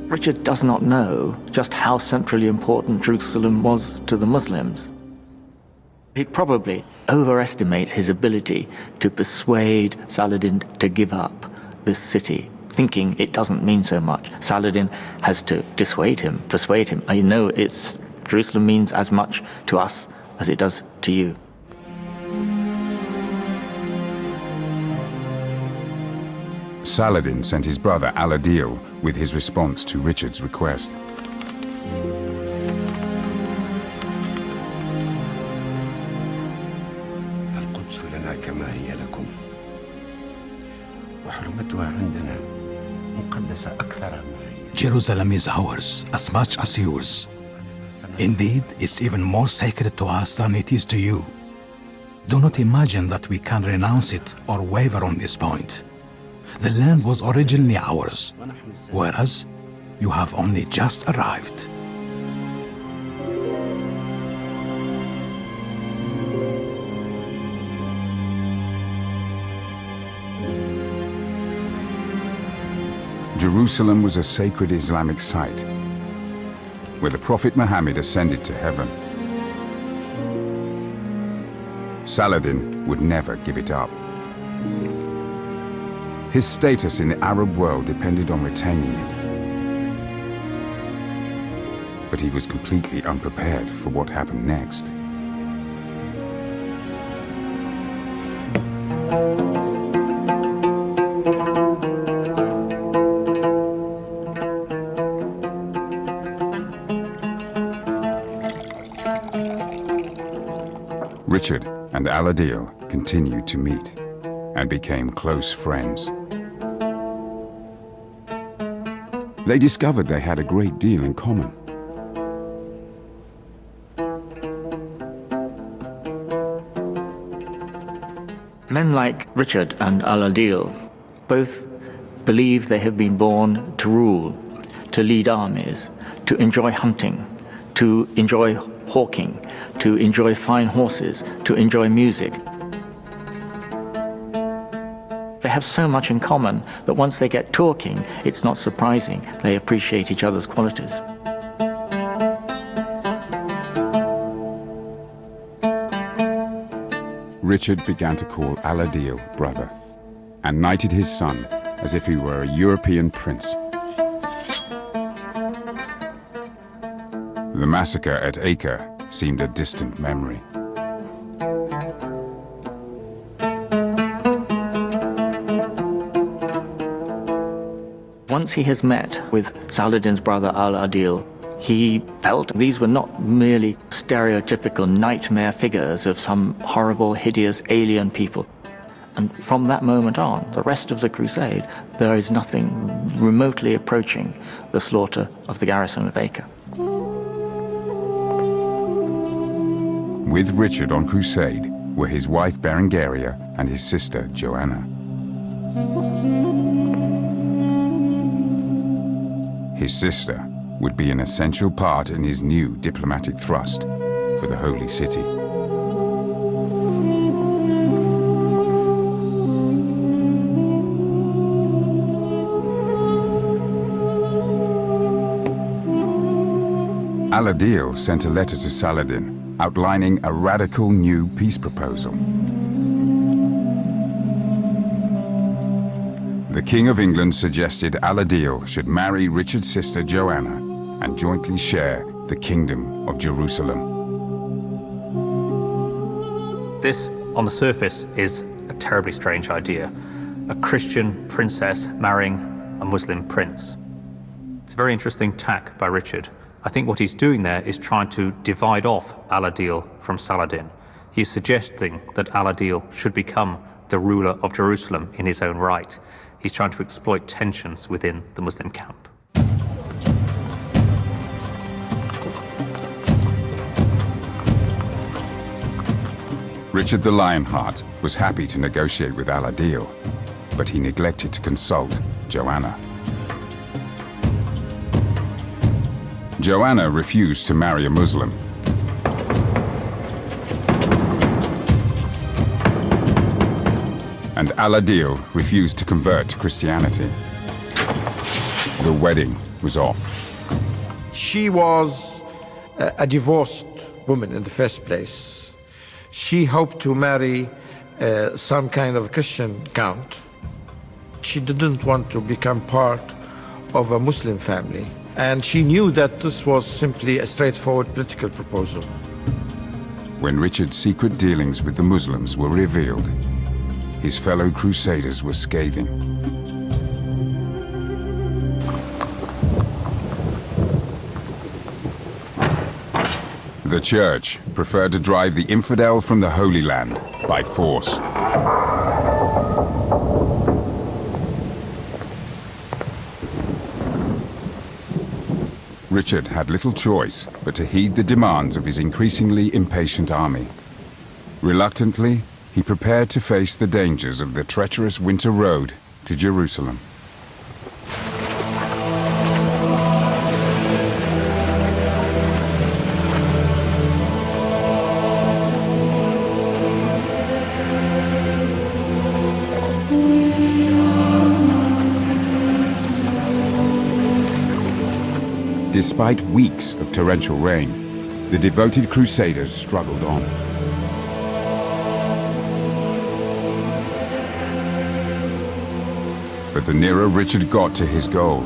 Richard does not know just how centrally important Jerusalem was to the Muslims. He probably overestimates his ability to persuade Saladin to give up this city, thinking it doesn't mean so much. Saladin has to persuade him. I know Jerusalem means as much to us as it does to you. Saladin sent his brother Al-Adil with his response to Richard's request. القدس لنا كما هي لكم وحرمتها عندنا مقدسة أكثر ما هي. Jerusalem is ours as much as yours. Indeed, it's even more sacred to us than it is to you. Do not imagine that we can renounce it or waver on this point. The land was originally ours, whereas you have only just arrived. Jerusalem was a sacred Islamic site where the Prophet Muhammad ascended to heaven. Saladin would never give it up. His status in the Arab world depended on retaining it. But he was completely unprepared for what happened next. Richard and Al-Adil continued to meet and became close friends. They discovered they had a great deal in common. Men like Richard and Al-Adil both believe they have been born to rule, to lead armies, to enjoy hunting, to enjoy hawking, to enjoy fine horses, to enjoy music. They have so much in common that once they get talking, it's not surprising they appreciate each other's qualities. Richard began to call Al-Adil brother and knighted his son as if he were a European prince. The massacre at Acre seemed a distant memory. Once he has met with Saladin's brother Al-Adil, he felt these were not merely stereotypical nightmare figures of some horrible, hideous alien people. And from that moment on, the rest of the crusade, there is nothing remotely approaching the slaughter of the garrison of Acre. With Richard on crusade were his wife Berengaria and his sister Joanna. His sister would be an essential part in his new diplomatic thrust for the Holy City. Al-Adil sent a letter to Saladin outlining a radical new peace proposal. The King of England suggested Al-Adil should marry Richard's sister Joanna and jointly share the Kingdom of Jerusalem. This, on the surface, is a terribly strange idea. A Christian princess marrying a Muslim prince. It's a very interesting tack by Richard. I think what he's doing there is trying to divide off Al-Adil from Saladin. He's suggesting that Al-Adil should become the ruler of Jerusalem in his own right. He's trying to exploit tensions within the Muslim camp. Richard the Lionheart was happy to negotiate with Al-Adil, but he neglected to consult Joanna. Joanna refused to marry a Muslim. And Al-Adil refused to convert to Christianity. The wedding was off. She was a divorced woman in the first place. She hoped to marry some kind of Christian count. She didn't want to become part of a Muslim family. And she knew that this was simply a straightforward political proposal. When Richard's secret dealings with the Muslims were revealed, his fellow crusaders were scathing. The Church preferred to drive the infidel from the Holy Land by force. Richard had little choice but to heed the demands of his increasingly impatient army. Reluctantly, he prepared to face the dangers of the treacherous winter road to Jerusalem. Despite weeks of torrential rain, the devoted crusaders struggled on. But the nearer Richard got to his goal,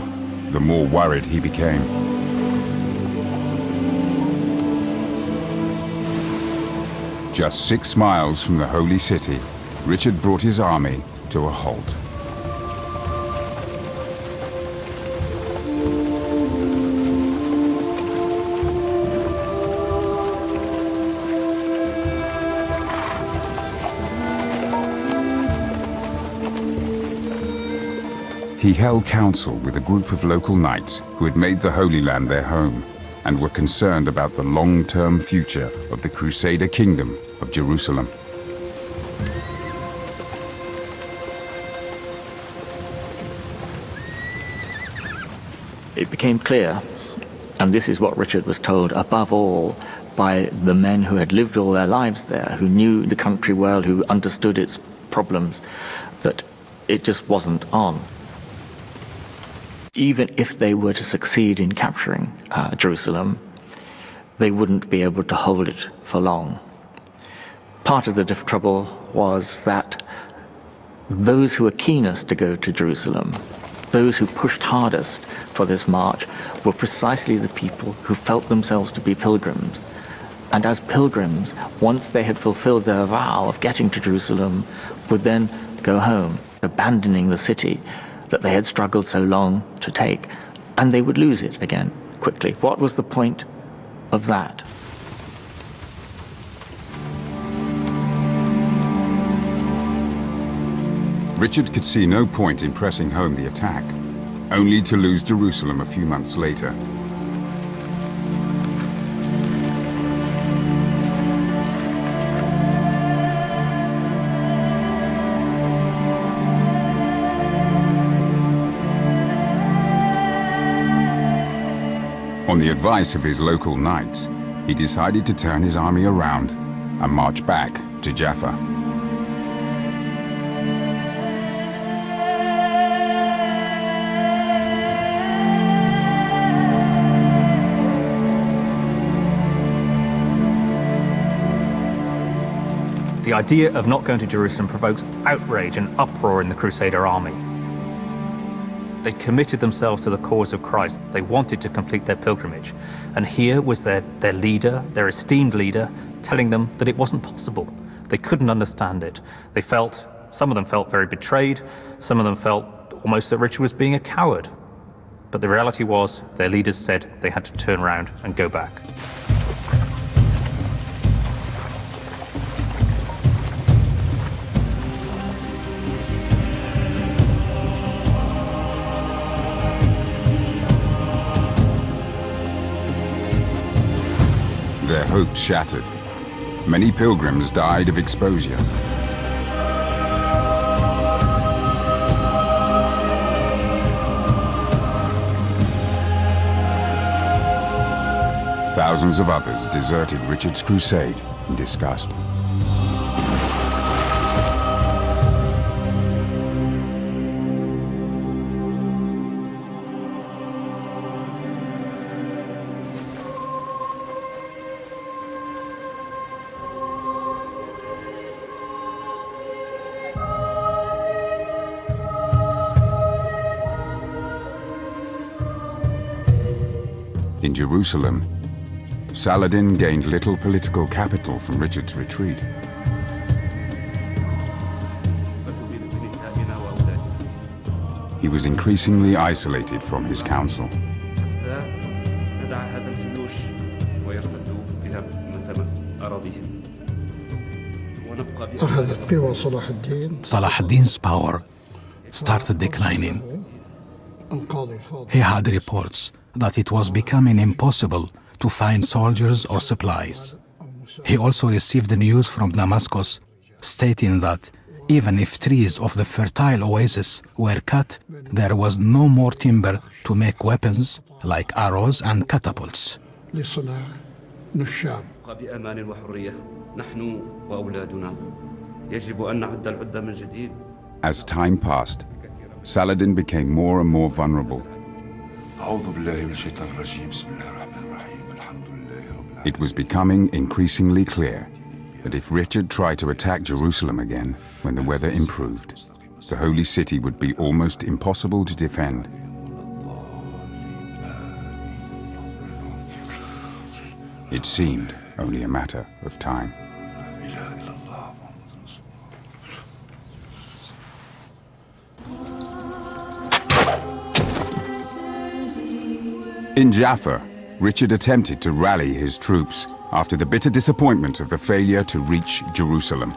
the more worried he became. Just 6 miles from the Holy City, Richard brought his army to a halt. He held council with a group of local knights who had made the Holy Land their home and were concerned about the long-term future of the Crusader kingdom of Jerusalem. It became clear, and this is what Richard was told above all by the men who had lived all their lives there, who knew the country well, who understood its problems, that it just wasn't on. Even if they were to succeed in capturing Jerusalem, they wouldn't be able to hold it for long. Part of the trouble was that those who were keenest to go to Jerusalem, those who pushed hardest for this march, were precisely the people who felt themselves to be pilgrims. And as pilgrims, once they had fulfilled their vow of getting to Jerusalem, would then go home, abandoning the city that they had struggled so long to take, and they would lose it again quickly. What was the point of that? Richard could see no point in pressing home the attack, only to lose Jerusalem a few months later. On the advice of his local knights, he decided to turn his army around and march back to Jaffa. The idea of not going to Jerusalem provokes outrage and uproar in the Crusader army. They committed themselves to the cause of Christ. They wanted to complete their pilgrimage. And here was their leader, their esteemed leader, telling them that it wasn't possible. They couldn't understand it. They felt, some of them felt very betrayed, some of them felt almost that Richard was being a coward. But the reality was, their leaders said they had to turn around and go back. Their hopes shattered. Many pilgrims died of exposure. Thousands of others deserted Richard's crusade in disgust. In Jerusalem, Saladin gained little political capital from Richard's retreat. He was increasingly isolated from his council. أخذت قوى صلاح الدين Saladin's power started declining. القاضي الفاضل He had reports that it was becoming impossible to find soldiers or supplies. He also received news from Damascus stating that even if trees of the fertile oasis were cut, there was no more timber to make weapons like arrows and catapults. لصنع نشاب. بأمان وحرية نحن وأولادنا يجب أن نعد العدة من جديد. As time passed, Saladin became more and more vulnerable. It was becoming increasingly clear that if Richard tried to attack Jerusalem again when the weather improved, the holy city would be almost impossible to defend. It seemed only a matter of time. In Jaffa, Richard attempted to rally his troops after the bitter disappointment of the failure to reach Jerusalem.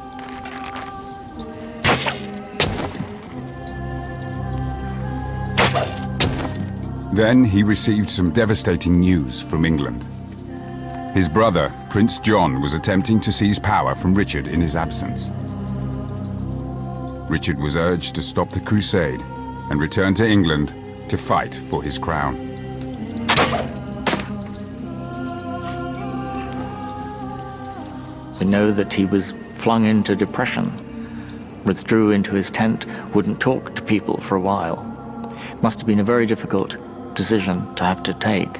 Then he received some devastating news from England. His brother, Prince John, was attempting to seize power from Richard in his absence. Richard was urged to stop the crusade and return to England to fight for his crown. We know that he was flung into depression, withdrew into his tent, wouldn't talk to people for a while. Must have been a very difficult decision to have to take.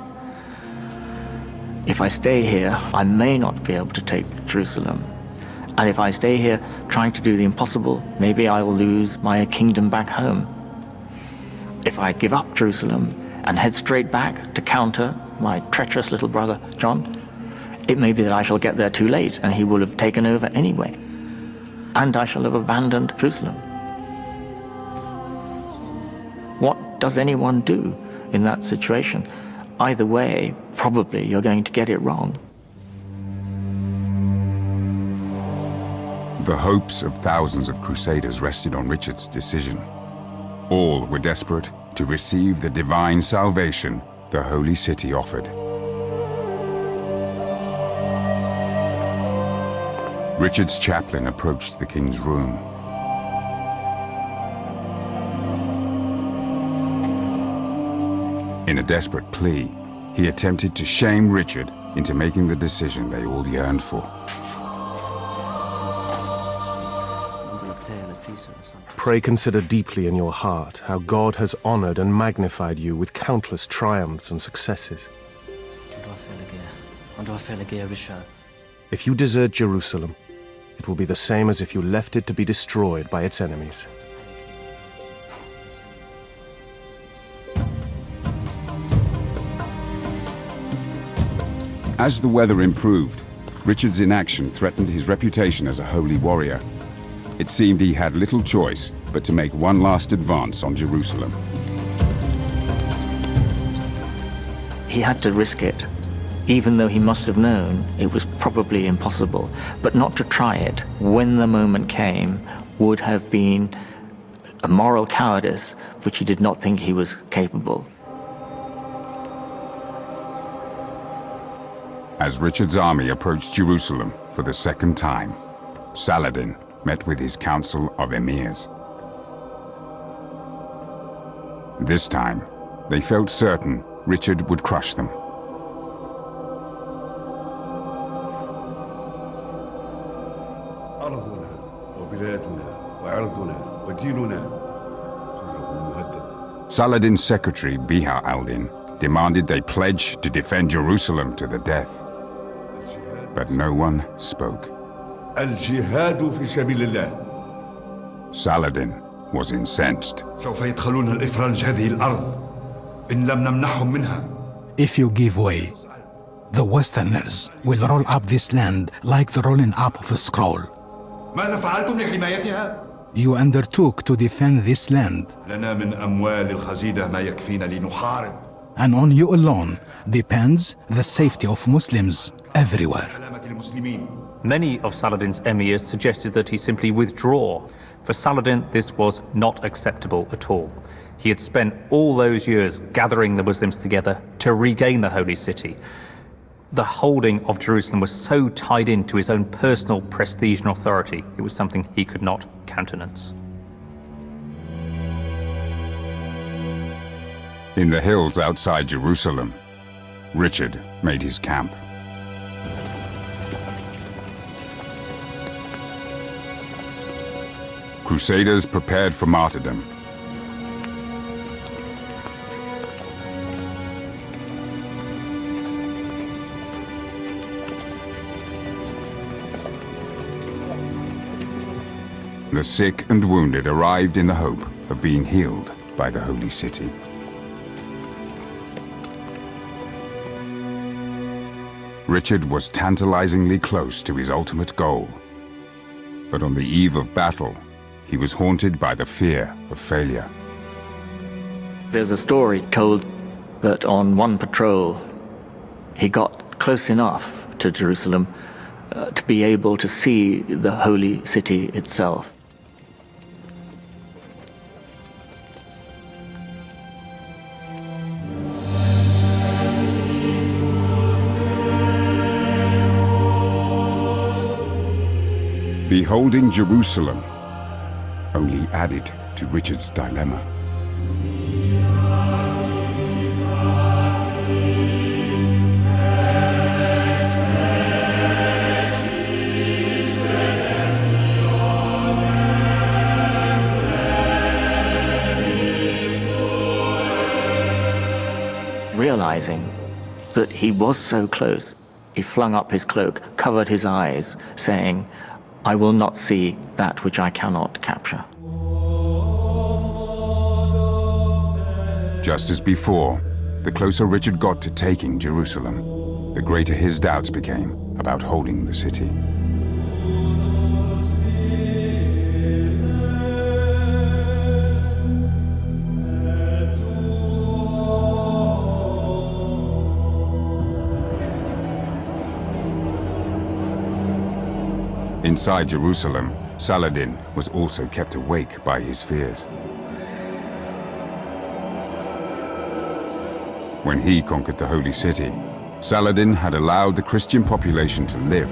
If I stay here, I may not be able to take Jerusalem. And if I stay here trying to do the impossible, maybe I will lose my kingdom back home. If I give up Jerusalem and head straight back to counter my treacherous little brother John, it may be that I shall get there too late and he will have taken over anyway. And I shall have abandoned Jerusalem. What does anyone do in that situation? Either way, probably you're going to get it wrong. The hopes of thousands of crusaders rested on Richard's decision. All were desperate to receive the divine salvation the holy city offered. Richard's chaplain approached the king's room. In a desperate plea, he attempted to shame Richard into making the decision they all yearned for. Pray consider deeply in your heart how God has honored and magnified you with countless triumphs and successes. If you desert Jerusalem, it will be the same as if you left it to be destroyed by its enemies. As the weather improved, Richard's inaction threatened his reputation as a holy warrior. It seemed he had little choice but to make one last advance on Jerusalem. He had to risk it, even though he must have known it was probably impossible. But not to try it when the moment came would have been a moral cowardice which he did not think he was capable. As Richard's army approached Jerusalem for the second time, Saladin met with his council of emirs. This time, they felt certain Richard would crush them. Saladin's secretary, Biha al-Din, demanded they pledge to defend Jerusalem to the death. But no one spoke. Saladin was incensed. If you give way, the Westerners will roll up this land like the rolling up of a scroll. You undertook to defend this land. and on you alone depends the safety of Muslims everywhere. Many of Saladin's emirs suggested that he simply withdraw. For Saladin, this was not acceptable at all. He had spent all those years gathering the Muslims together to regain the holy city. The holding of Jerusalem was so tied into his own personal prestige and authority, it was something he could not countenance. In the hills outside Jerusalem, Richard made his camp. Crusaders prepared for martyrdom. The sick and wounded arrived in the hope of being healed by the holy city. Richard was tantalizingly close to his ultimate goal. But on the eve of battle, he was haunted by the fear of failure. There's a story told that on one patrol, he got close enough to Jerusalem to be able to see the holy city itself. Beholding Jerusalem only added to Richard's dilemma. Realizing that he was so close, he flung up his cloak, covered his eyes, saying, "I will not see that which I cannot capture." Just as before, the closer Richard got to taking Jerusalem, the greater his doubts became about holding the city. Inside Jerusalem, Saladin was also kept awake by his fears. When he conquered the holy city, Saladin had allowed the Christian population to live,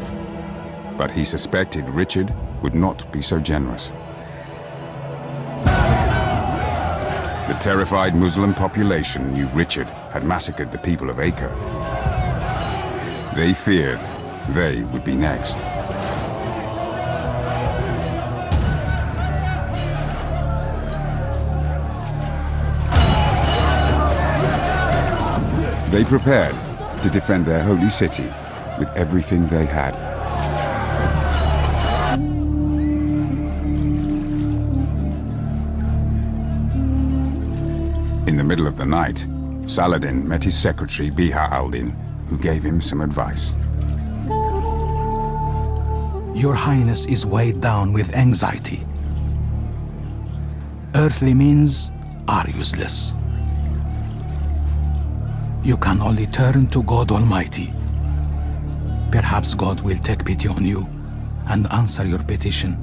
but he suspected Richard would not be so generous. The terrified Muslim population knew Richard had massacred the people of Acre. They feared they would be next. They prepared to defend their holy city with everything they had. In the middle of the night, Saladin met his secretary Biha al-Din, who gave him some advice. Your Highness is weighed down with anxiety. Earthly means are useless. You can only turn to God Almighty. Perhaps God will take pity on you and answer your petition.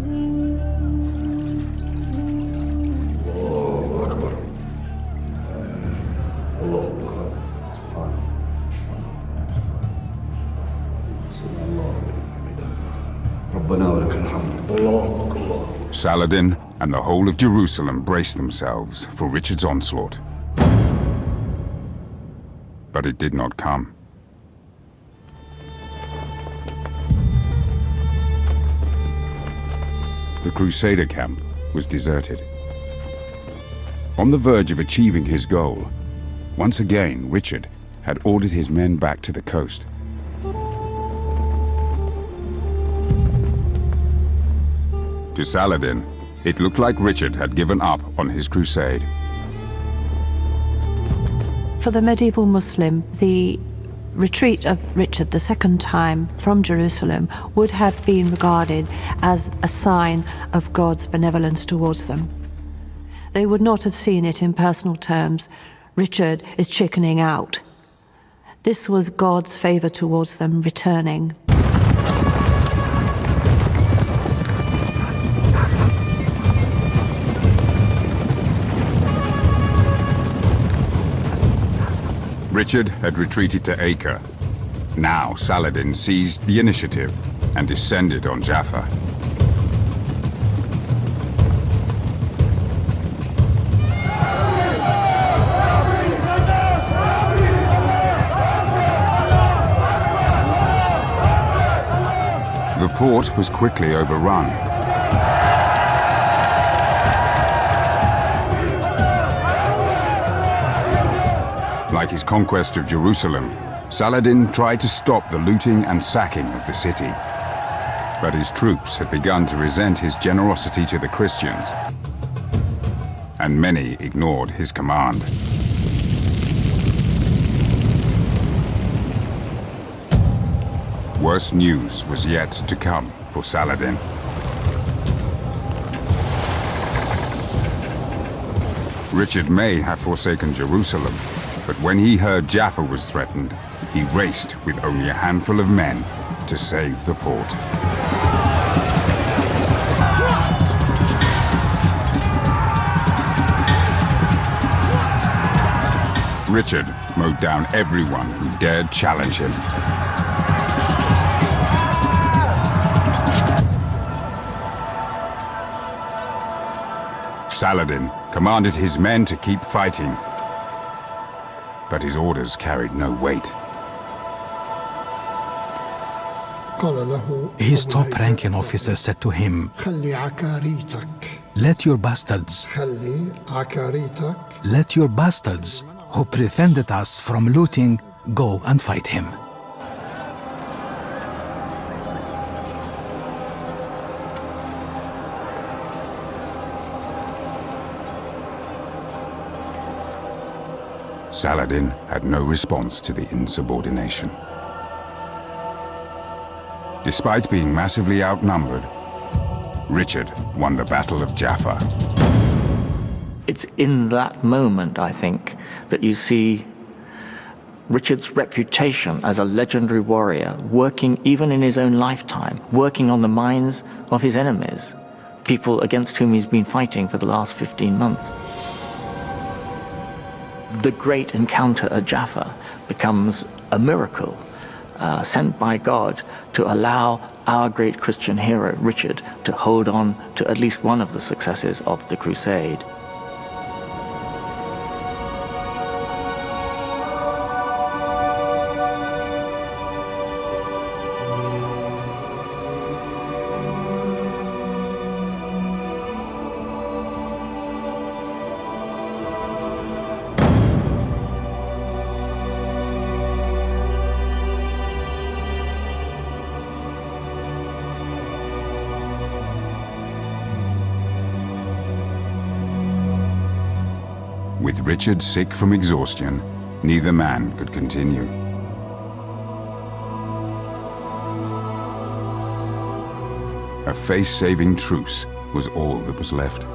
Saladin and the whole of Jerusalem braced themselves for Richard's onslaught. But it did not come. The Crusader camp was deserted. On the verge of achieving his goal, once again Richard had ordered his men back to the coast. To Saladin, it looked like Richard had given up on his crusade. For the medieval Muslim, the retreat of Richard the second time from Jerusalem would have been regarded as a sign of God's benevolence towards them. They would not have seen it in personal terms. Richard is chickening out. This was God's favor towards them returning. Richard had retreated to Acre. Now Saladin seized the initiative and descended on Jaffa. The port was quickly overrun. Like his conquest of Jerusalem, Saladin tried to stop the looting and sacking of the city. But his troops had begun to resent his generosity to the Christians, and many ignored his command. Worse news was yet to come for Saladin. Richard may have forsaken Jerusalem, but when he heard Jaffa was threatened, he raced with only a handful of men to save the port. Richard mowed down everyone who dared challenge him. Saladin commanded his men to keep fighting, but his orders carried no weight. His top-ranking officer said to him, "Let your bastards who prevented us from looting go and fight him." Saladin had no response to the insubordination. Despite being massively outnumbered, Richard won the Battle of Jaffa. It's in that moment, I think, that you see Richard's reputation as a legendary warrior working even in his own lifetime, working on the minds of his enemies, people against whom he's been fighting for the last 15 months. The great encounter at Jaffa becomes a miracle sent by God to allow our great Christian hero, Richard, to hold on to at least one of the successes of the crusade. With Richard sick from exhaustion, neither man could continue. A face-saving truce was all that was left.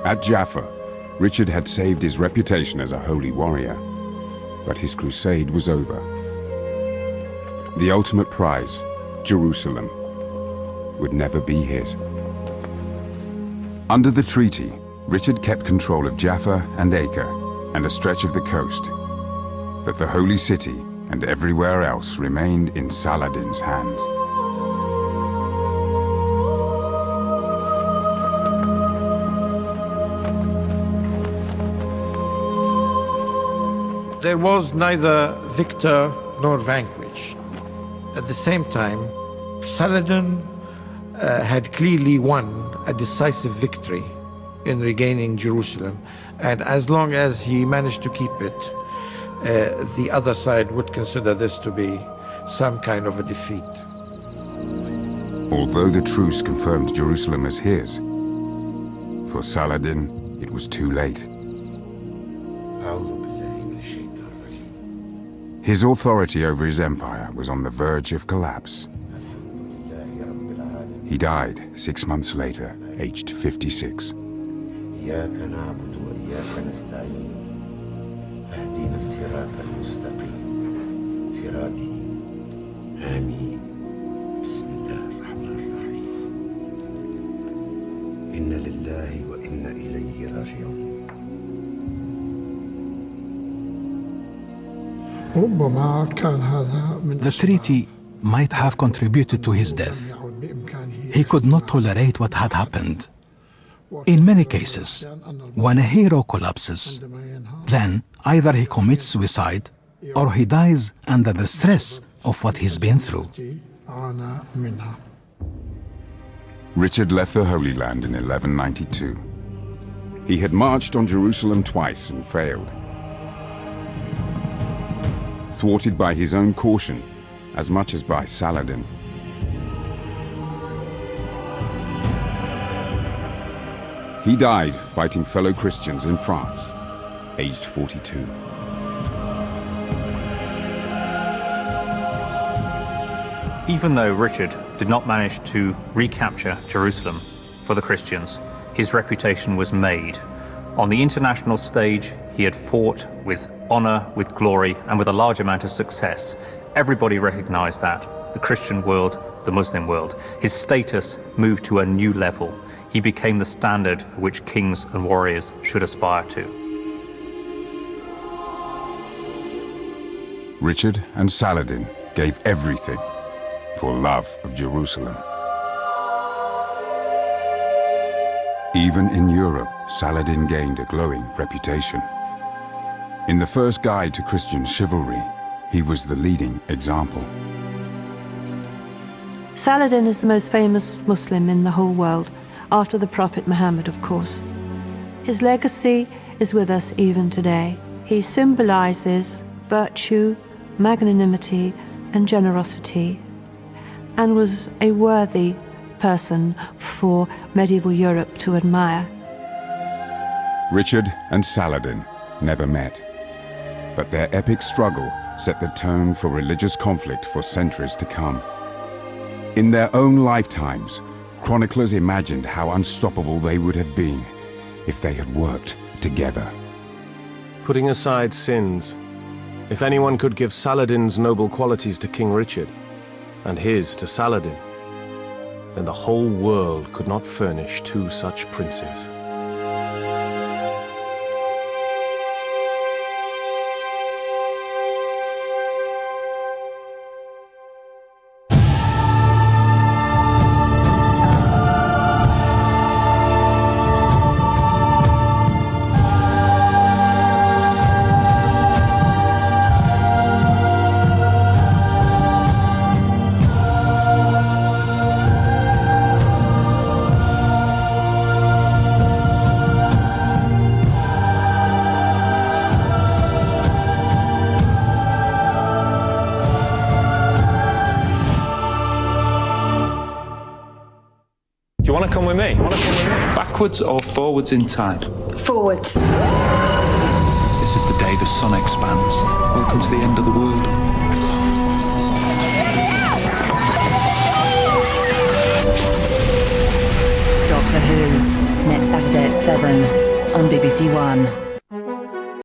At Jaffa, Richard had saved his reputation as a holy warrior, but his crusade was over. The ultimate prize, Jerusalem, would never be his. Under the treaty, Richard kept control of Jaffa and Acre and a stretch of the coast, but the holy city and everywhere else remained in Saladin's hands. There was neither victor nor vanquished. At the same time, Saladin had clearly won a decisive victory in regaining Jerusalem, and as long as he managed to keep it, the other side would consider this to be some kind of a defeat. Although the truce confirmed Jerusalem as his, for Saladin, it was too late. His authority over his empire was on the verge of collapse. He died 6 months later, aged 56. The treaty might have contributed to his death. He could not tolerate what had happened. In many cases, when a hero collapses, then either he commits suicide or he dies under the stress of what he's been through. Richard left the Holy Land in 1192. He had marched on Jerusalem twice and failed. Thwarted by his own caution, as much as by Saladin. He died fighting fellow Christians in France, aged 42. Even though Richard did not manage to recapture Jerusalem for the Christians, his reputation was made. On the international stage, he had fought with honor, with glory, and with a large amount of success. Everybody recognized that. The Christian world, the Muslim world. His status moved to a new level. He became the standard for which kings and warriors should aspire to. Richard and Saladin gave everything for love of Jerusalem. Even in Europe, Saladin gained a glowing reputation. In the first guide to Christian chivalry, he was the leading example. Saladin is the most famous Muslim in the whole world, after the Prophet Muhammad, of course. His legacy is with us even today. He symbolizes virtue, magnanimity, and generosity, and was a worthy person for medieval Europe to admire. Richard and Saladin never met, but their epic struggle set the tone for religious conflict for centuries to come. In their own lifetimes, chroniclers imagined how unstoppable they would have been if they had worked together. Putting aside sins, if anyone could give Saladin's noble qualities to King Richard, and his to Saladin, then the whole world could not furnish two such princes. Do you want to come with me? Backwards or forwards in time? Forwards. This is the day the sun expands. Welcome to the end of the world. Doctor Who, next Saturday at 7 on BBC One.